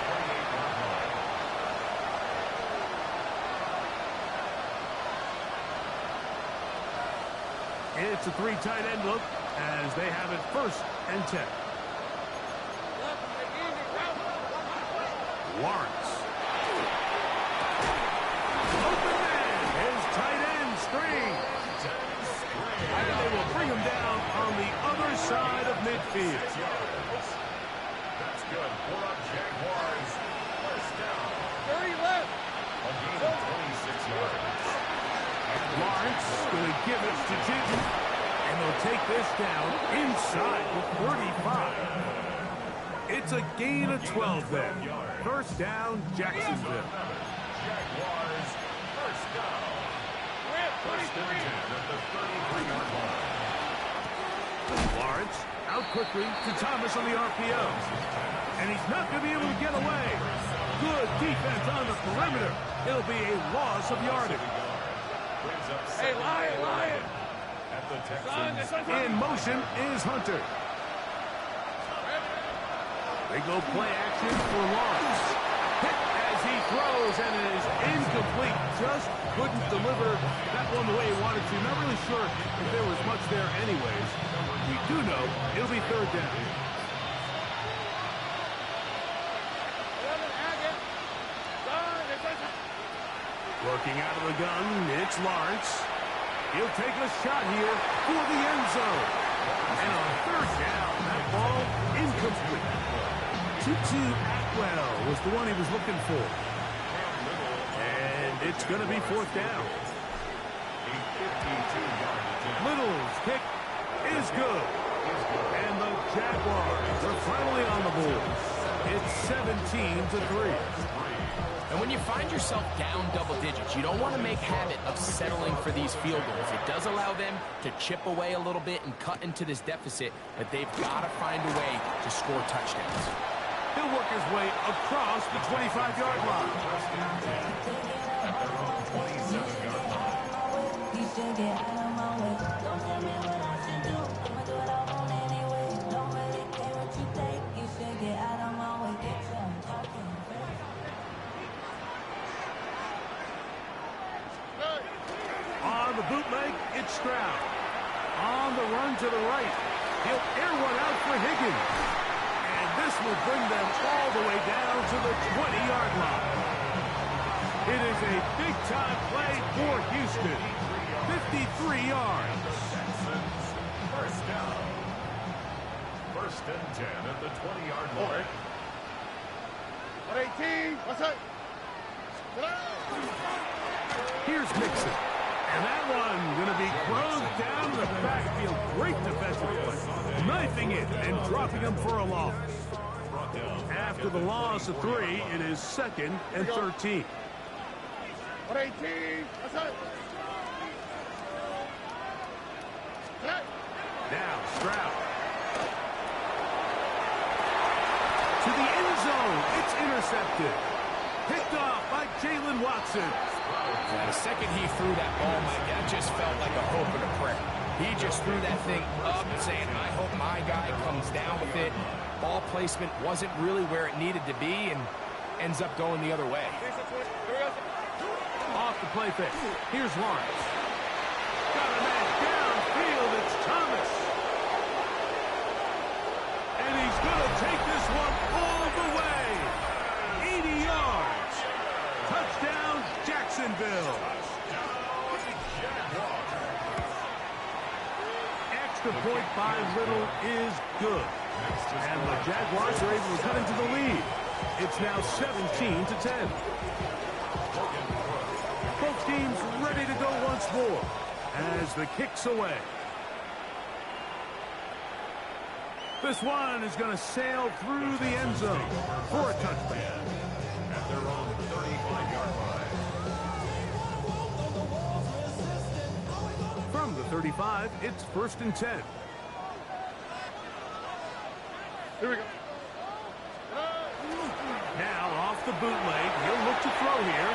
It's a 3 tight end look as they have it 1st and 10. Lawrence. Open man. His tight end screen. And they will bring him down on the other side of midfield. That's good for our Jaguars. 1st down. 30 left. A gain of 26 yards. Lawrence going to give it to Jinton. And they'll take this down inside the 35. It's a gain of 12 then. 1st down, Jacksonville. Jaguars, 1st down. 1st and 10 at the 33-yard line. Lawrence out quickly to Thomas on the RPO. And he's not going to be able to get away. Good defense on the perimeter. It'll be a loss of yardage. Hey, Lion! At the Texans. In motion is Hunter. They go play action for Lawrence. Hit as he throws, and it is incomplete. Just couldn't deliver that one the way he wanted to. Not really sure if there was much there anyways. We do know it'll be 3rd down. Working out of the gun, it's Lawrence. He'll take a shot here for the end zone. And on 3rd down, that ball incomplete. Tutu Atwell was the one he was looking for. And it's going to be 4th down. Little's kick is good. And the Jaguars are finally on the board. It's 17-3. And when you find yourself down double digits, you don't want to make habit of settling for these field goals. It does allow them to chip away a little bit and cut into this deficit, but they've got to find a way to score touchdowns. He'll work his way across the 25-yard line. On the bootleg, it's Stroud. On the run to the right. He'll air one out for Higgins. And this will bring them all the way down to the 20-yard line. It is a big-time play for Houston. 53 yards. First down. First and 10 at the 20-yard line. 18. What's up? Here's Mixon. And that one going to be thrown down the backfield. Great defensive play. Knifing it and dropping him for a loss. After the loss of 3, it is 2nd and 13. 18. What's up? Now Stroud. To the end zone. It's intercepted. Picked off by Jalen Watson. Yeah, the second he threw that ball, Mike, that just felt like a hope and a prayer. He just threw that thing up saying, I hope my guy comes down with it. Ball placement wasn't really where it needed to be and ends up going the other way. Off the play fake. Here's Lawrence. Got a man downfield. It's Thomas. And he's going to take this one all the way. 80 yards. Touchdown, Jacksonville. Extra point by Little is good. And the Jaguars are able to cut into the lead. It's now 17-10. Both teams ready to go once more as the kick's away. This one is going to sail through the end zone for a touchdown. At their own 35-yard line. From the 35, it's 1st and 10. Here we go. Now off the bootleg, he'll look to throw here.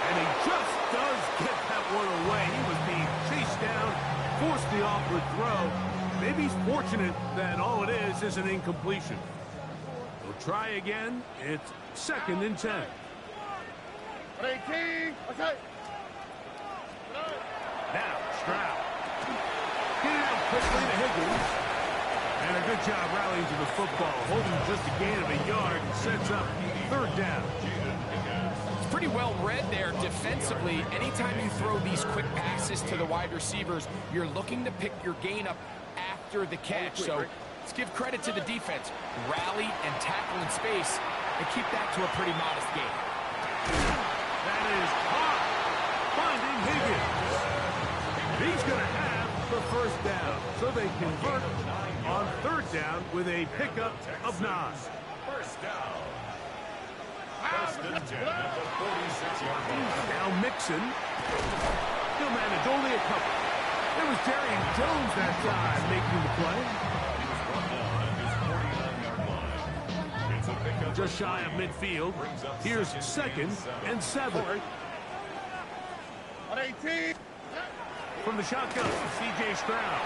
And he just does get that one away. He was being chased down, forced the awkward throw. Maybe he's fortunate that all it is an incompletion. He'll try again. It's 2nd and 10. 18. What's up? Now Stroud. Get it out quickly to Higgins. And a good job rallying to the football. Holding just a gain of a yard and sets up 3rd down. It's pretty well read there defensively. Anytime you throw these quick passes to the wide receivers, you're looking to pick your gain up after the catch. So let's give credit to the defense. Rally and tackle in space and keep that to a pretty modest gain. That is caught. Finding Higgins. He's going to have the 1st down. So they convert on 3rd down with a pickup of 9. First down. First and 10 at the 46-yard line. Now Mixon. He'll manage only a couple. There was Darian Jones that time making the play. He was brought down at his 49-yard line. It's a pickup. Just shy of midfield. Here's 2nd and 7. 18. From the shotgun, C.J. Stroud.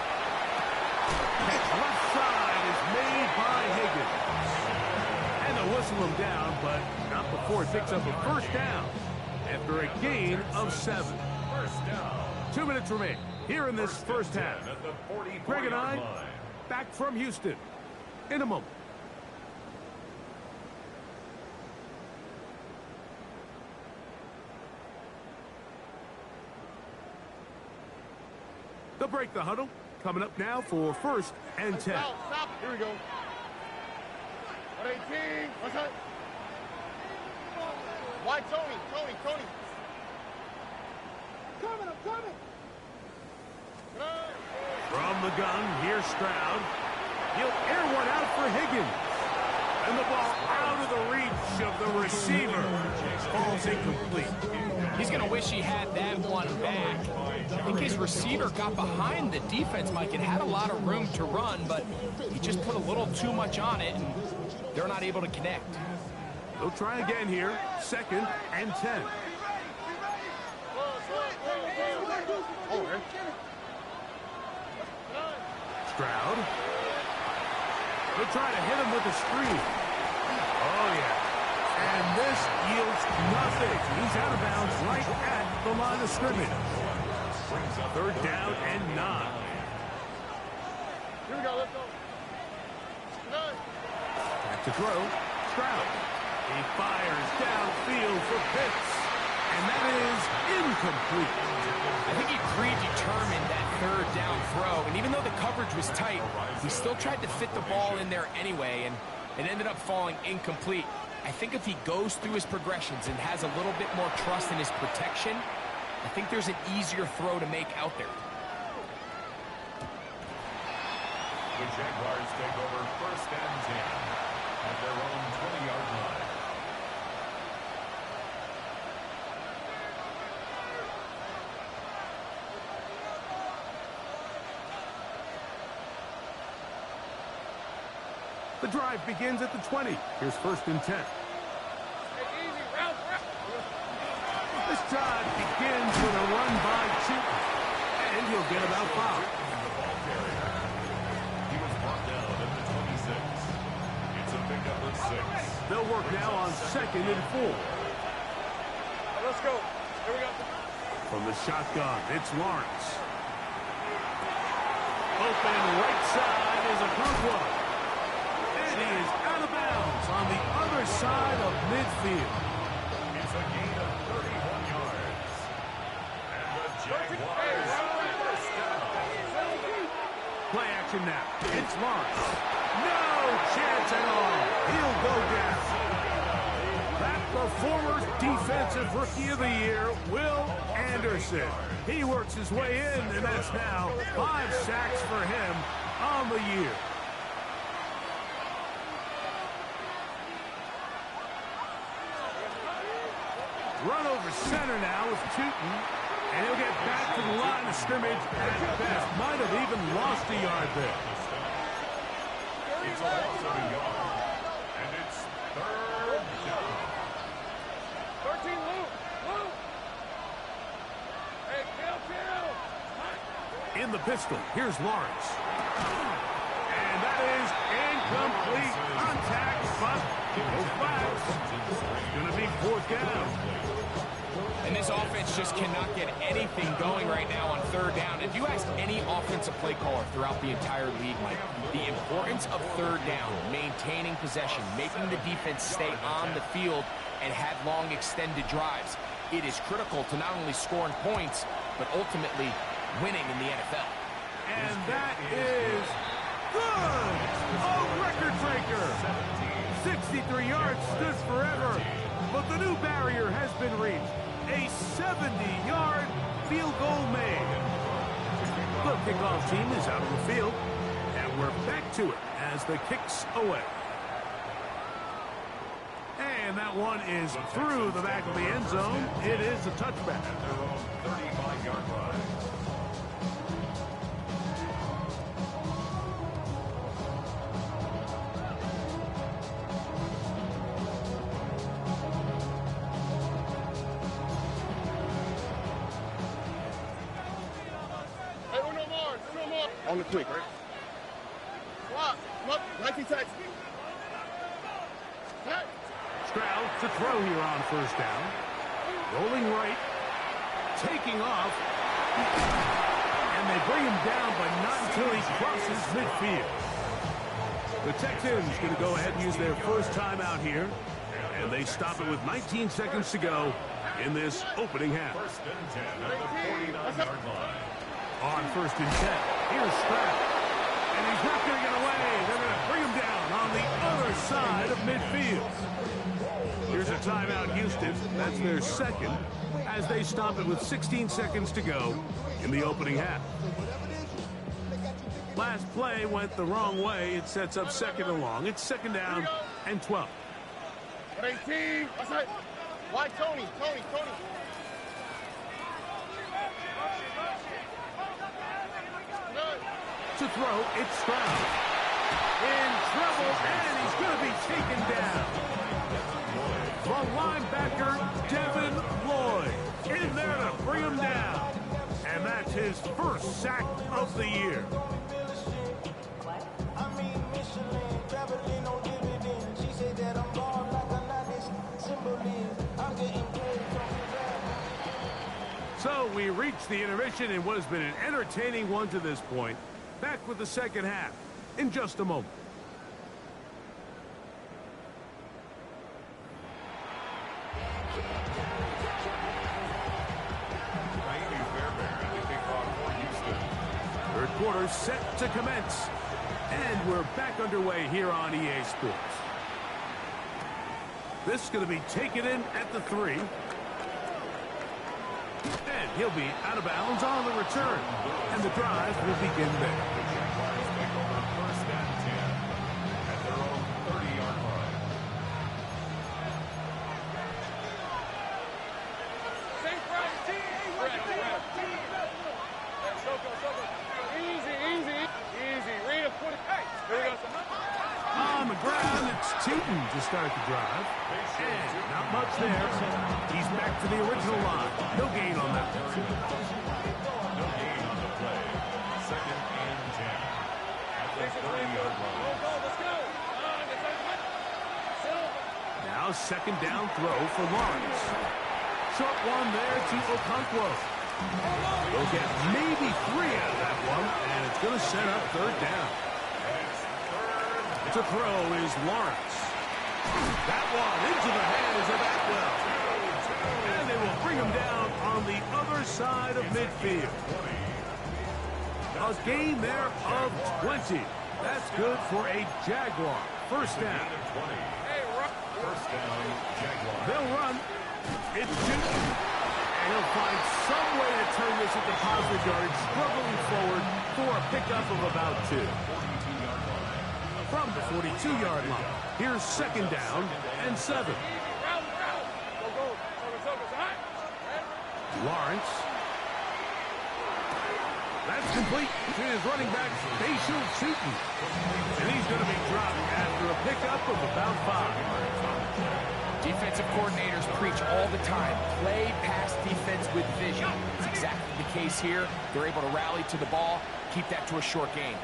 Catch left side is made by Higgins. And they'll whistle him down, but not before it picks up a 1st down after a gain of 7. First down. 2 minutes remain here in this first half. Greg and I back from Houston in a moment. They'll break the huddle. Coming up now for 1st and 10. Stop. Here we go. 18. What's up? Why, Tony? I'm coming. From the gun, here's Stroud. He'll air one out for Higgins. And the ball out of the reach of the receiver. Falls incomplete. He's going to wish he had that one back. I think his receiver got behind the defense, Mike, and had a lot of room to run, but he just put a little too much on it, and they're not able to connect. They'll try again here. 2nd and 10. Stroud. They'll try to hit him with a screen. Oh, yeah. And this yields nothing. He's out of bounds right at the line of scrimmage. 3rd down and 9. Here we go, let's go. Back to throw. Stroud. He fires downfield for Pitts. And that is incomplete. I think he predetermined that 3rd down throw, and even though the coverage was tight, he still tried to fit the ball in there anyway, and it ended up falling incomplete. I think if he goes through his progressions and has a little bit more trust in his protection, I think there's an easier throw to make out there. The Jaguars take over 1st and 10 at their own 20-yard line. The drive begins at the 20. Here's 1st and 10. This drive begins with a run by Chilton, and he'll get about 5. He was brought down at the 26. It's a pickup of 6. They'll work now on 2nd and 4. Let's go. Here we go. From the shotgun, it's Lawrence. Open right side is a good one. And he is out of bounds on the other side of midfield. It's a gain of 31 yards. And the Jaguars first down. Play action now. It's Lawrence. No chance at all. He'll go down. That performer's defensive rookie of the year, Will Anderson. He works his way in, and that's now 5 sacks for him on the year. Run over center now with Tootin, and he'll get back to the line of scrimmage at best. Might have even lost a yard there. It's a loss of a yard, and it's 3rd down. 13, Luke. Hey, kill. In the pistol, here's Lawrence. And that is incomplete contact, but no flags. It's going to be 4th down. And this offense just cannot get anything going right now on 3rd down. If you ask any offensive play caller throughout the entire league, Mike, the importance of 3rd down, maintaining possession, making the defense stay on the field, and have long extended drives, it is critical to not only scoring points, but ultimately winning in the NFL. And that is good! A record breaker! 63 yards stood forever, but the new barrier has been reached. A 70-yard field goal made. The kickoff team is out of the field, and we're back to it as the kick's away. And that one is through the back of the end zone. It is a touchback. At their own 35-yard line. On the quick, right? Swap. Come up. Nike taxi. Hey. Stroud to throw here on 1st down. Rolling right. Taking off. And they bring him down, but not until he crosses midfield. The Texans going to go ahead and use their first timeout here. And they stop it with 19 seconds to go in this opening half. 1st and 10 at the 49-yard line. On 1st and 10, here's Stroud. And he's not going to get away. They're going to bring him down on the other side of midfield. Here's a timeout, Houston. That's their second, as they stop it with 16 seconds to go in the opening half. last play went the wrong way. It sets up second and long. It's second down and 12. 18. Outside. Why Tony? To throw, it's Stroud. In trouble, and he's going to be taken down. The linebacker, Devin Lloyd, in there to bring him down. And that's his first sack of the year. So we reach the intermission in what has been an entertaining one to this point. Back with the second half in just a moment. Third quarter set to commence. And we're back underway here on EA Sports. This is going to be taken in at the 3. And he'll be out of bounds on the return. And the drive will begin there. First and 10 at their own 30-yard line. Easy. Read him. Put it. Hey, here we go. On the ground, it's Tootin to start the drive. And not much there. He's back to the original line. No gain on that. No gain on the play. Second and 10 at the 30-yard line. Now second down throw for Lawrence. Short one there to Okonkwo. He'll get maybe 3 out of that one, and it's going to set up third down. To throw is Lawrence. That one into the hands of Atwell. And they will bring him down on the other side of midfield. A gain there of 20. That's good for a Jaguar. First down. First down, Jaguar. They'll run. It's Newton. And he'll find some way to turn this into positive yardage, struggling forward for a pickup of about 2. From the 42-yard line, here's second down and 7. Lawrence. That's complete to his running back, Bayshul Tootin. And he's going to be dropped after a pickup of about 5. Defensive coordinators preach all the time, play pass defense with vision. It's exactly the case here. They're able to rally to the ball, keep that to a short game.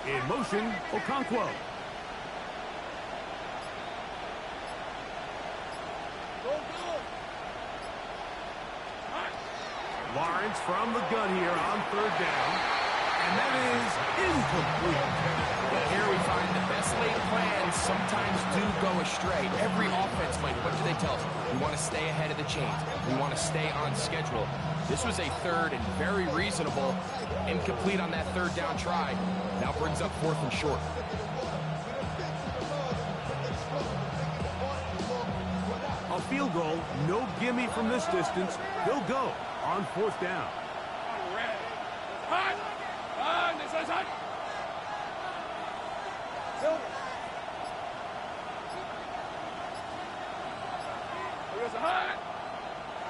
In motion, Okonkwo. Lawrence from the gun here on third down. And that is incomplete. Well, here we find the best laid plans sometimes do go astray. Every offense, Mike, what do they tell us? We want to stay ahead of the chains. We want to stay on schedule. This was a third and very reasonable. Incomplete on that third down try. Now brings up fourth and short. A field goal, no gimme from this distance. They'll go on fourth down.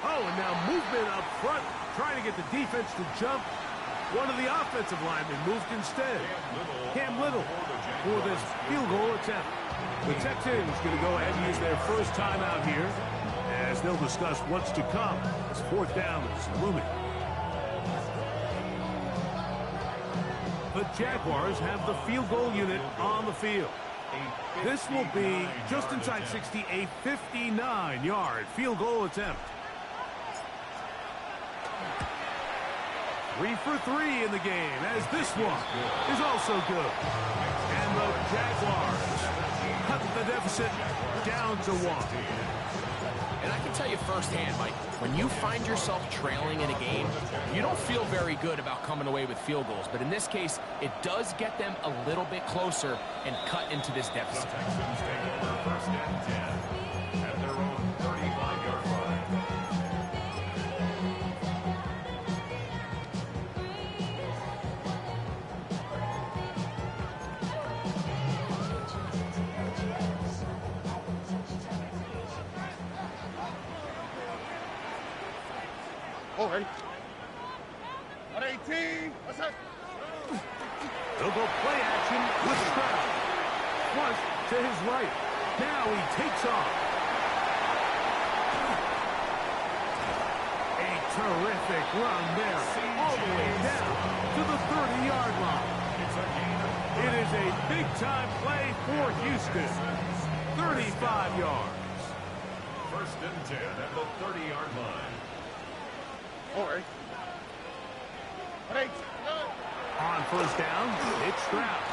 Oh, and now movement up front, trying to get the defense to jump. One of the offensive linemen moved instead. Cam Little for this field goal attempt. The Texans going to go ahead and use their first timeout here as they'll discuss what's to come as fourth down is looming. The Jaguars have the field goal unit on the field. This will be just inside 60, a 59-yard field goal attempt. 3 for 3 in the game, as this one is also good. And the Jaguars cut the deficit down to 1. And I can tell you firsthand, Mike, when you find yourself trailing in a game, you don't feel very good about coming away with field goals. But in this case, it does get them a little bit closer and cut into this deficit. Texans take over first and 10 at their own 35-yard line. Oh, ready? 118. What's that? They'll go play action with Stroud. Flush to his right. Now he takes off. A terrific run there, all the way down to the 30-yard line. It is a big-time play for Houston. 35 yards. First and 10 at the 30-yard line. All right. 118. On first down, it's Stroud.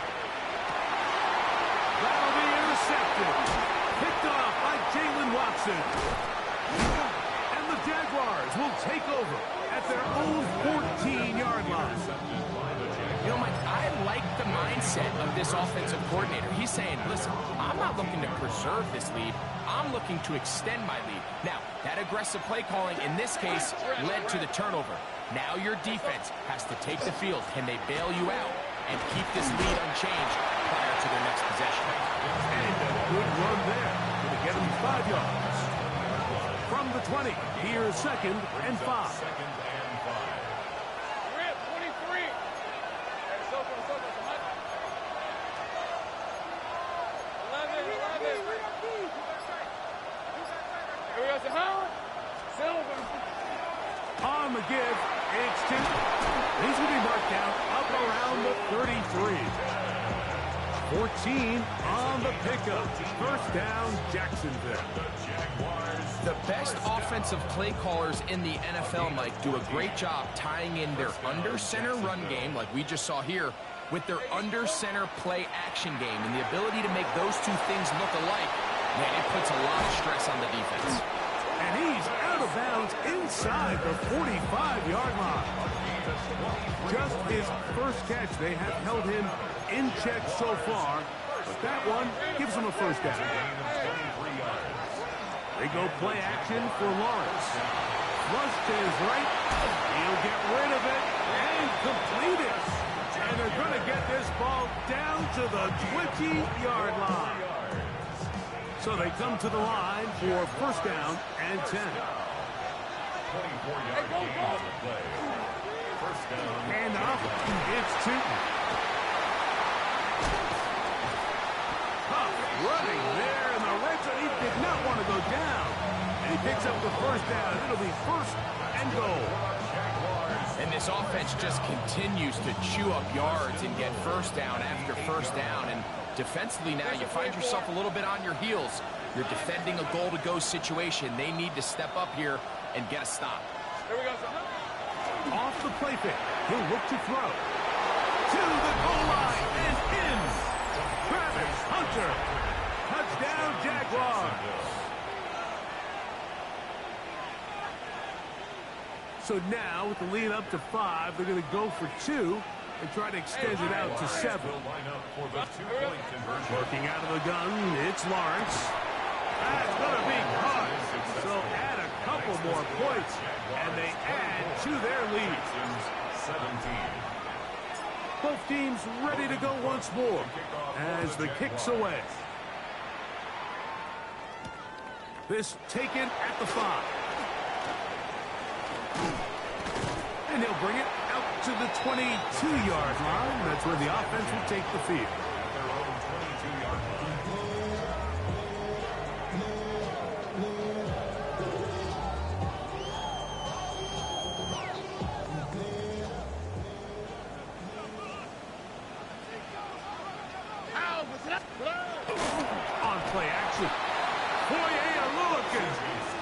That'll be intercepted. Picked off by Jalen Watson. And the Jaguars will take over at their own 14-yard line. You know, Mike, I like the mindset of this offensive coordinator. He's saying, listen, I'm not looking to preserve this lead. I'm looking to extend my lead. Now, that aggressive play calling in this case led to the turnover. Now your defense has to take the field. Can they bail you out and keep this lead unchanged prior to their next possession? And a good run there. Going to get him 5 yards. From the 20, here's 2nd and 5. Second and 5. We're at 23. Hey, so far. 11. Here we go, Howard. Silver. On the give, it's 2. He's going to be marked down up around the 33. 14 on the pickup. First down, Jacksonville. The best offensive play callers in the NFL, Mike, do a great job tying in their under-center run game, like we just saw here, with their under-center play action game. And the ability to make those two things look alike, man, it puts a lot of stress on the defense. And he's out of bounds inside the 45-yard line. Just his first catch. They have held him in check so far, but that one gives him a first down. They go play action for Lawrence. Flush to his right. He'll get rid of it and complete it. And they're going to get this ball down to the 20-yard line. So they come to the line for first down and 10. 24-yard gain on the play. First down. And up, it's Tootin. Tough running there in the red zone. He did not want to go down. And he picks up the first down. It'll be first and goal. And this offense just continues to chew up yards and get first down after first down. And defensively now, you find yourself a little bit on your heels. You're defending a goal-to-go situation. They need to step up here and get a stop. Here we go, Off the play fake. He'll look to throw. To the goal line and in. Travis Hunter. Touchdown, Jaguars. So now, with the lead up to 5, they're going to go for 2 and try to extend it out to 7. Working out of the gun, it's Lawrence. That's going to be caught. So add a couple more points, and they add to their lead. 17. Both teams ready to go once more as the kick's away. This taken at the 5. And he'll bring it out to the 22-yard line. That's where the offense will take the field. Their own 22-yard line. On play action. Foye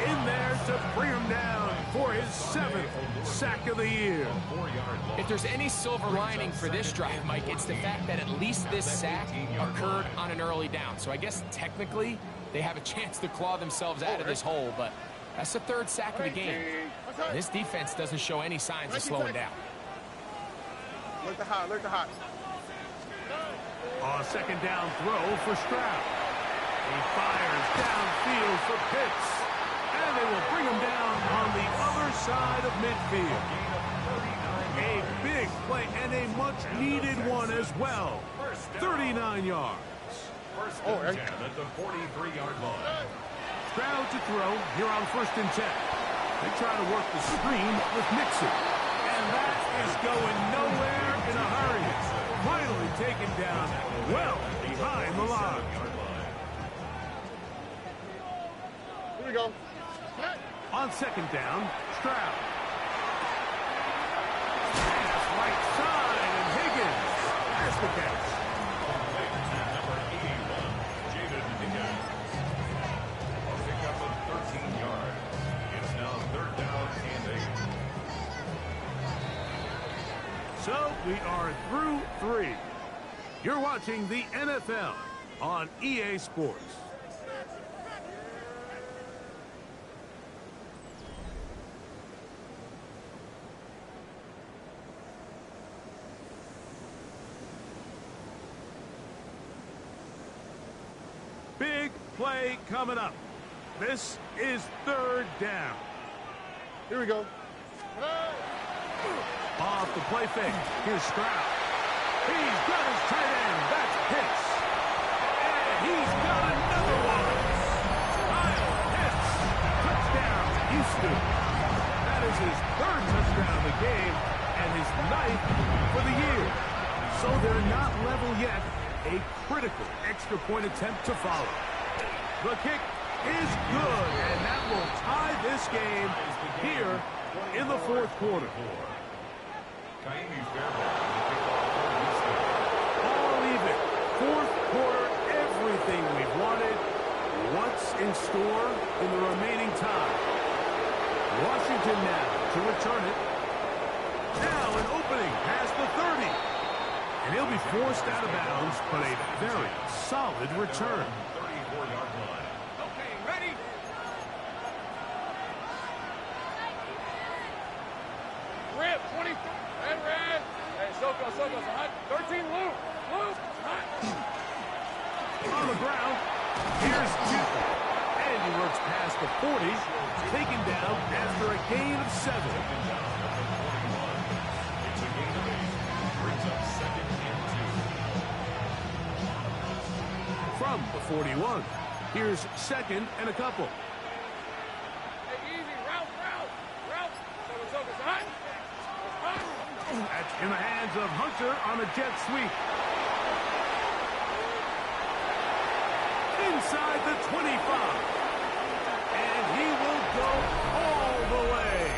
in there to bring him down for his 7th sack of the year. If there's any silver lining for this drive, Mike, it's the fact that at least this sack occurred on an early down. So I guess technically they have a chance to claw themselves out of this hole, but that's the 3rd sack of the game. And this defense doesn't show any signs of slowing down. Look the hot. On a 2nd down throw for Stroud. He fires downfield for Pitts. And they will bring him down on the other side of midfield. A big play and a much-needed one as well. 39 yards. First and 10 at the 43-yard line. Stroud to throw here on 1st and 10. They try to work the screen with Nixon. And that is going nowhere in a hurry. Finally taken down well behind the line. Here we go. On second down, Stroud. Pass right side, and Higgins has the catch. Number 81, Jaden Higgins. Will pick up a 13 yards. It's now third down and 8. So we are through 3. You're watching the NFL on EA Sports. Big play coming up. This is third down. Here we go. Off the play fake. Here's Stroud. He's got his tight end. That's Pitts. And he's got another one. Kyle Pitts. Touchdown, Houston. That is his third touchdown of the game and his 9th for the year. So they're not level yet. A critical extra point attempt to follow. The kick is good, and that will tie this game here in the fourth quarter. All even. Fourth quarter, everything we've wanted. What's in store in the remaining time? Washington now to return it. Now an opening past the 30. And he'll be forced out of bounds, but a very solid return. 34-yard line. Okay, ready? Rip, 20. Red. Hey, Soko, hot. 13, loop. Hot. On the ground, here's Newton. And he works past the 40, taken down after a gain of 7. It's a gain of 8. Brings up second and 2. From the 41, here's second and a couple. Hey, easy. Route. Soko's hot. That's in the hands of Hunter on a jet sweep. Inside the 25. And he will go all the way.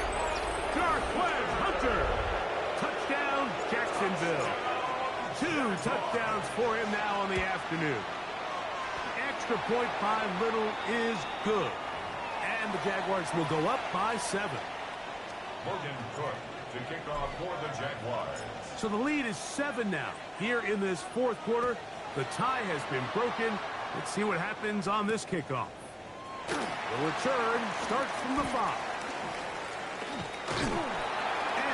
Darquez Hunter. Touchdown, Jacksonville. 2 touchdowns for him now on the afternoon. Extra point by Little is good. And the Jaguars will go up by 7. Morgan Cook to kick off for the Jaguars. So the lead is 7 now. Here in this fourth quarter, the tie has been broken. Let's see what happens on this kickoff. The return starts from the 5.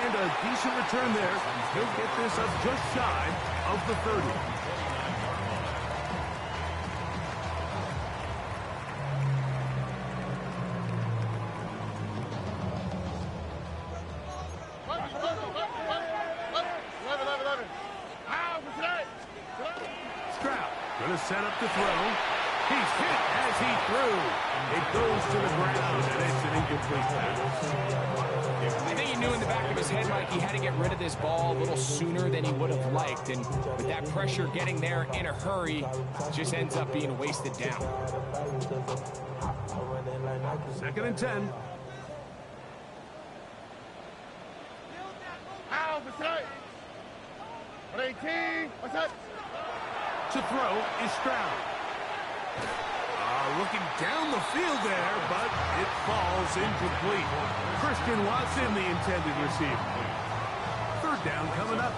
And a decent return there. He'll get this up just shy of the 30. Stroud gonna set up to throw. He's hit as he threw. It goes to the ground, and it's an incomplete pass. I think he knew in the back of his head, Mike, he had to get rid of this ball a little sooner than he would have liked. And with that pressure getting there in a hurry, it just ends up being wasted down. Second and 10. Ow, beside. 118. What's up? To throw is Stroud. Looking down the field there, but it falls incomplete. Christian Watson, the intended receiver. Third down coming up.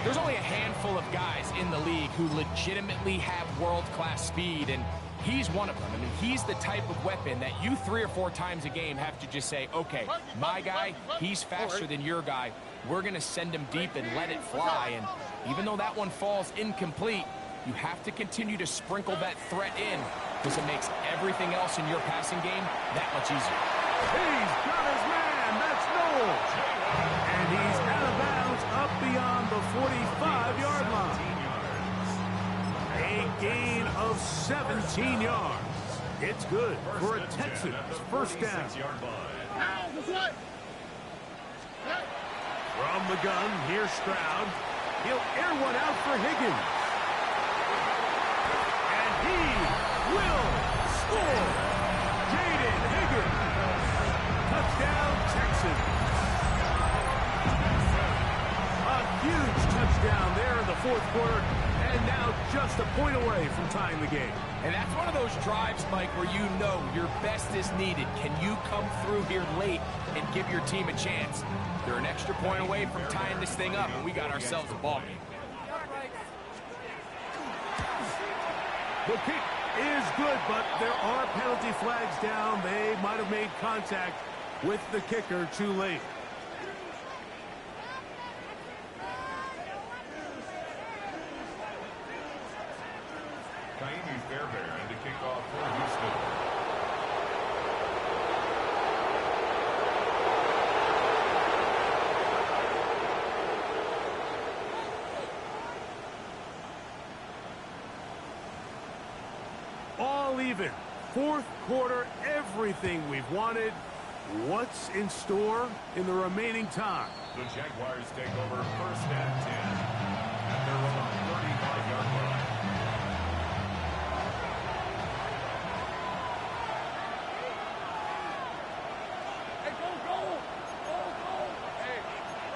There's only a handful of guys in the league who legitimately have world-class speed, and he's one of them. I mean, he's the type of weapon that you 3 or 4 times a game have to just say, okay, my guy, he's faster than your guy. We're going to send him deep and let it fly. And even though that one falls incomplete, you have to continue to sprinkle that threat in because it makes everything else in your passing game that much easier. He's got his man. That's Knowles. And he's out of bounds up beyond the 45-yard line. A gain of 17 yards. It's good for a Texans first down. From the gun, here's Stroud. He'll air one out for Higgins. And he will score. Jaden Higgins. Touchdown, Texans. A huge touchdown there in the fourth quarter, and now just a point away from tying the game. And that's one of those drives, Mike, where you know your best is needed. Can you come through here late and give your team a chance? They're an extra point away from tying this thing up, and we got ourselves a ball game. The kick is good, but there are penalty flags down. They might have made contact with the kicker too late. Kaimi Fairbairn to kick off for Houston. All even. Fourth quarter, everything we've wanted. What's in store in the remaining time? The Jaguars take over first and 10 at their own 35-yard line. Hey, go, go! Go, go! Hey,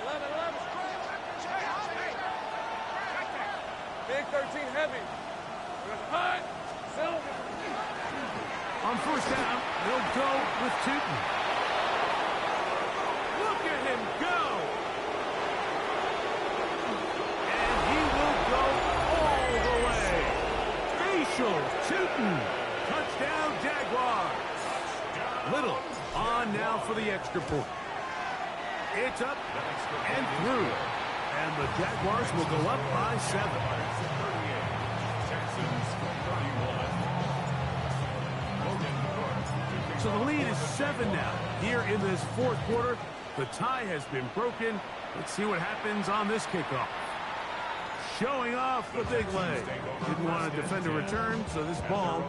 11, stretch! Hey, help me! Big 13 heavy. We're gonna hunt. On first down, they'll go with Tootin. Look at him go! And he will go all the way. Facial Tootin. Touchdown, Jaguars. Little on now for the extra point. It's up and through. And the Jaguars will go up by 7. So the lead is 7 now. Here in this fourth quarter, the tie has been broken. Let's see what happens on this kickoff. Showing off the big leg. Didn't want to defend a return, so this ball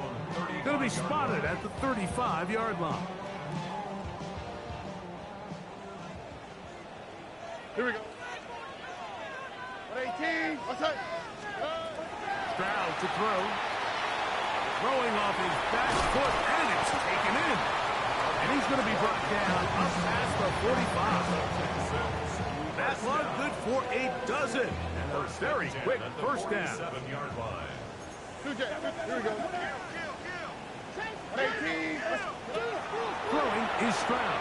going to be spotted at the 35-yard line. Here we go. 118. What's up? Stroud to throw. Throwing off his back foot, and it's taken in. And he's going to be brought down up past the 45. That lug good for a dozen. And a very quick first down. 7-yard line. Here we go. 118. Throwing is Stroud.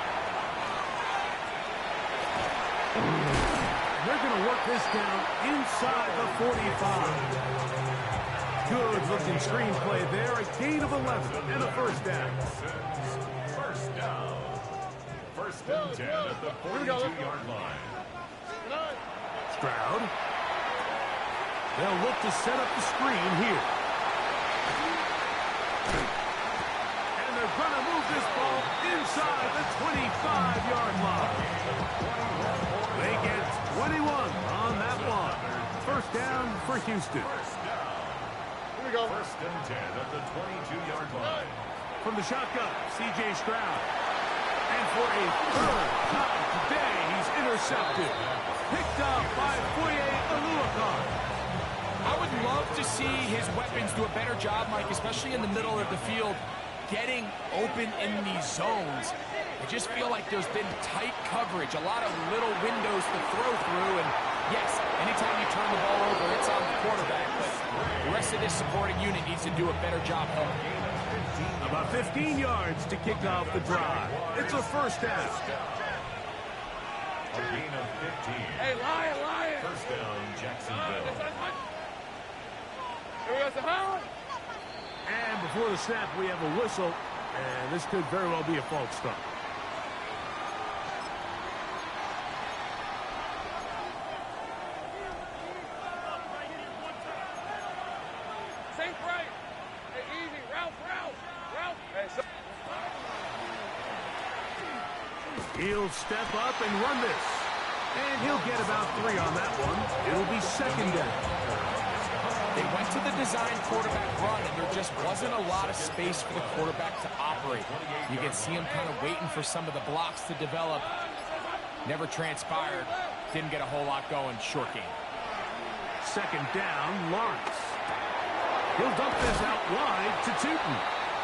They're going to work this down inside the 45. Good-looking screenplay there. A gain of 11 and a first down. First down. First and 10 at the 42-yard line. Stroud. They'll look to set up the screen here. And they're going to move this ball inside the 25-yard line. They get 21 on that one. First down for Houston. Here we go. First and 10 at the 22-yard line. From the shotgun, C.J. Stroud. And for a third time today, he's intercepted. Picked up by Foye Oluokun. I would love to see his weapons do a better job, Mike, especially in the middle of the field, getting open in these zones. I just feel like there's been tight coverage, a lot of little windows to throw through, and yes, anytime you turn the ball over, it's on the quarterback, but the rest of this supporting unit needs to do a better job home. About 15 yards to kick off the drive. It's a first down. A gain of 15. Hey, lion! First down, Jacksonville. Here we go, Sahara. And before the snap, we have a whistle, and this could very well be a false start. Safe right. Hey, easy. Route. Hey, so He'll step up and run this. And he'll get about 3 on that one. It'll be second down. They went to the design quarterback run, and there just wasn't a lot of space for the quarterback to operate. You can see him kind of waiting for some of the blocks to develop. Never transpired. Didn't get a whole lot going. Short game. Second down, Lawrence. He'll dump this out wide to Tootin.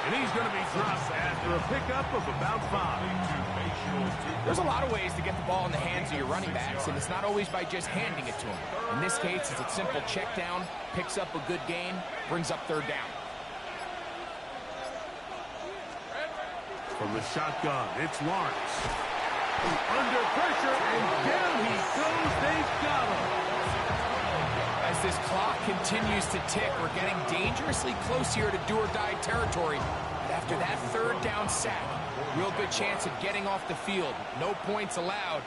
And he's going to be dropped after a pickup of about 5. There's a lot of ways to get the ball in the hands of your running backs, and it's not always by just handing it to them. In this case, it's a simple check down, picks up a good gain, brings up third down. From the shotgun, it's Lawrence. Under pressure, and down he goes. They've got him. As this clock continues to tick, we're getting dangerously close here to do-or-die territory. But after that third down sack, real good chance of getting off the field. No points allowed.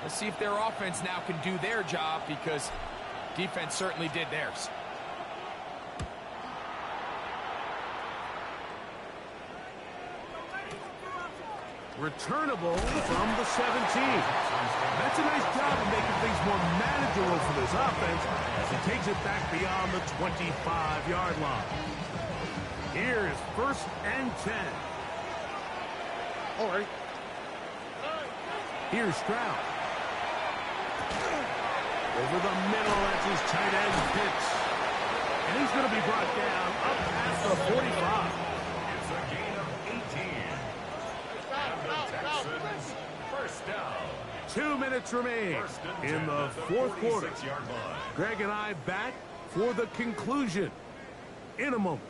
Let's see if their offense now can do their job, because defense certainly did theirs. Returnable from the 17. That's a nice job of making things more manageable for this offense as he takes it back beyond the 25-yard line. Here's 1st and 10. All right. Here's Stroud. Over the middle, that's his tight end Pitts. And he's going to be brought down up past the 45. It's a gain of 18. Texans, first down. 2 minutes remain in the fourth quarter. Greg and I back for the conclusion in a moment.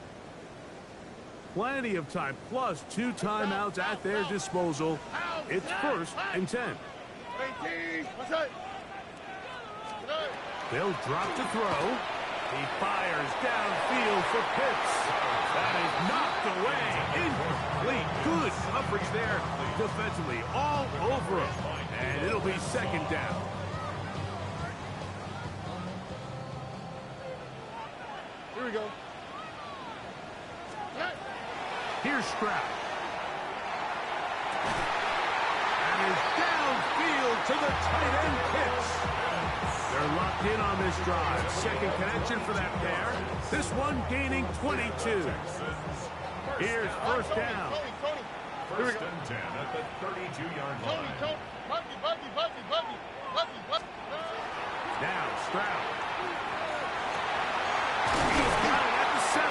Plenty of time, plus 2 timeouts at their disposal. It's 1st and 10. They'll drop to throw. He fires downfield for Pitts. That is knocked away. Incomplete. Good coverage there defensively. All over him. And it'll be 2nd down. Here we go. Here's Stroud. And is downfield to the tight end Pitts. They're locked in on this drive. Second connection for that pair. This one gaining 22. Here's 1st down. First and 10 at the 32-yard line. Now Stroud. He's got it at the 7.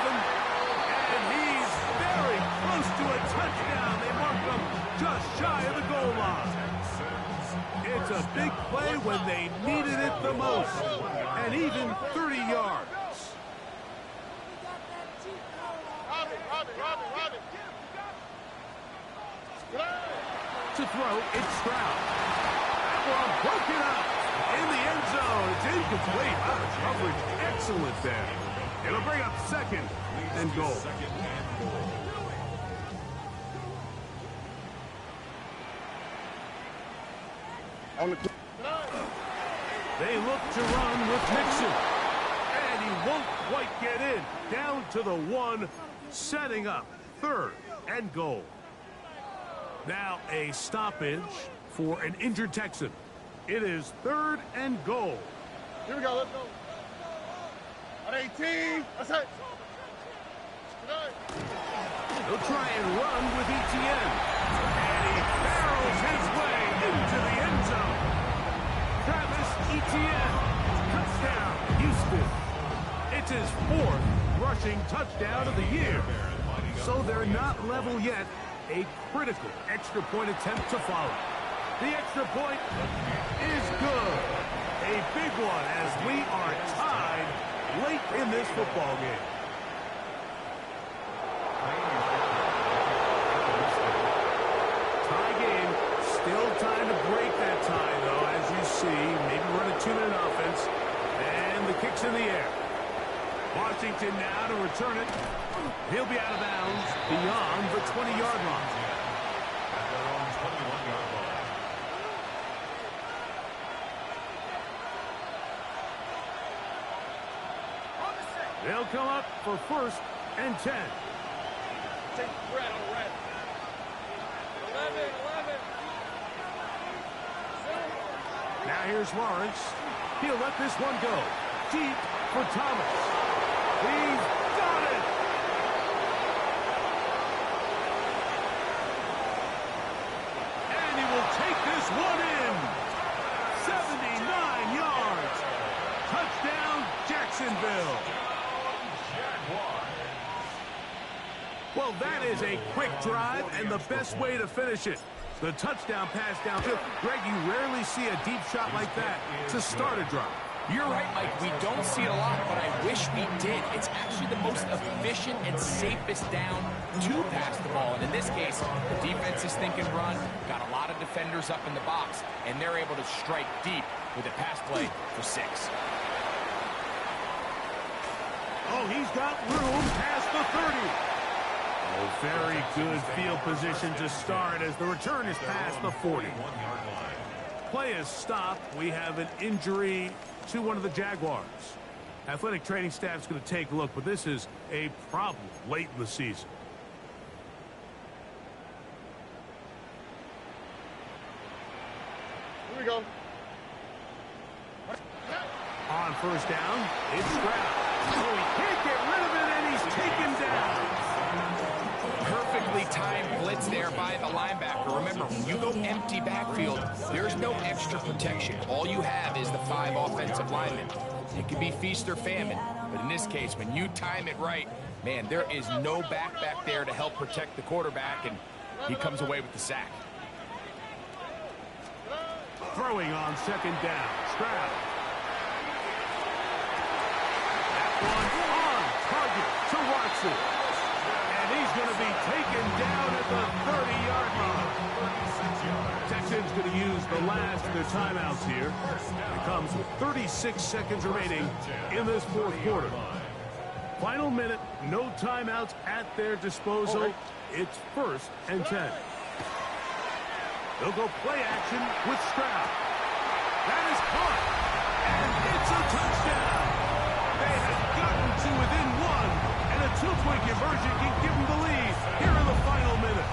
And he's very close to a touchdown. They mark him just shy of the goal line. It's a big play when they needed it the most. And even 30 yards. To throw, it's Stroud. That one broken up in the end zone. It's incomplete. Out of coverage. Excellent there. It'll bring up 2nd and goal. They look to run with Mixon. And he won't quite get in. Down to the 1, setting up 3rd and goal. Now a stoppage for an injured Texan. It is 3rd and goal. Here we go, let's go. On 18, that's it. They'll try and run with Etienne. And he barrels his way into the end zone. Travis Etienne, touchdown, Houston. It's his 4th rushing touchdown of the year. So they're not level yet. A critical extra point attempt to follow. The extra point is good. A big one as we are tied late in this football game. Tie game. Still time to break that tie, though, as you see. Maybe run a 2-minute offense. And the kick's in the air. Washington now to return it. He'll be out of bounds beyond the 20-yard line. At their own 21-yard line. They'll come up for 1st and 10. Take the red on the red. 11. Now here's Lawrence. He'll let this one go. Deep for Thomas. He's got it. And he will take this one in. 79 yards. Touchdown, Jacksonville. Well, that is a quick drive and the best way to finish it. The touchdown pass downfield. Greg, you rarely see a deep shot like that to start a drive. You're right, Mike. We don't see it a lot, but I wish we did. It's actually the most efficient and safest down to pass the ball. And in this case, the defense is thinking run, got a lot of defenders up in the box, and they're able to strike deep with a pass play for 6. Oh, he's got room past the 30. Oh, very good field position to start as the return is past the 40. Play is stopped. We have an injury to one of the Jaguars. Athletic training staff's going to take a look, but this is a problem late in the season. Here we go. On first down, it's Stroud. Oh, he can't get rid of it, and he's taken down. Perfectly timed blitz there by the linebacker. Remember, when you go empty backfield, there's no extra protection. All you have is the 5 offensive linemen. It can be feast or famine, but in this case, when you time it right, man, there is no back there to help protect the quarterback, and he comes away with the sack. Throwing on second down, Stroud. That one on target to Watson. And he's going to be taken down at the 30-yard line. Texans going to use the last of their timeouts here. It comes with 36 seconds remaining in this fourth quarter. Final minute, no timeouts at their disposal. It's 1st and 10. They'll go play action with Stroud. That is caught. And it's a touchdown. They have gotten to within 1. And a 2-point conversion can give them the lead here in the final minute.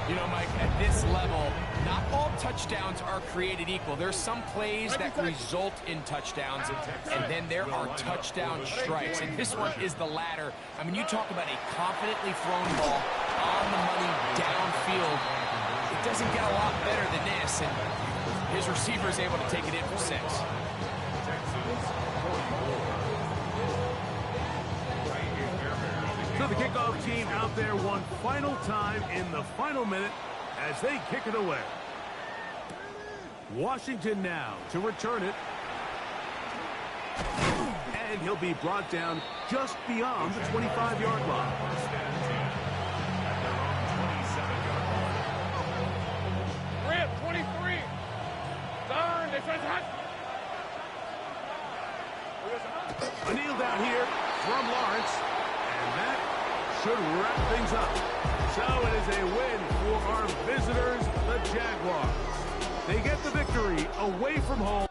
You know, Mike, at this level, not all touchdowns are created equal. There's some plays that result in touchdowns, and then there are touchdown strikes. And this one is the latter. I mean, you talk about a confidently thrown ball on the money downfield. It doesn't get a lot better than this, and his receiver is able to take it in for 6. So the kickoff team out there one final time in the final minute as they kick it away. Washington now to return it. And he'll be brought down just beyond the 25-yard line. Rip, 23. Darn, they tried to A kneel down here from Lawrence. And that should wrap things up. So it is a win for our visitors, the Jaguars. They get the victory away from home.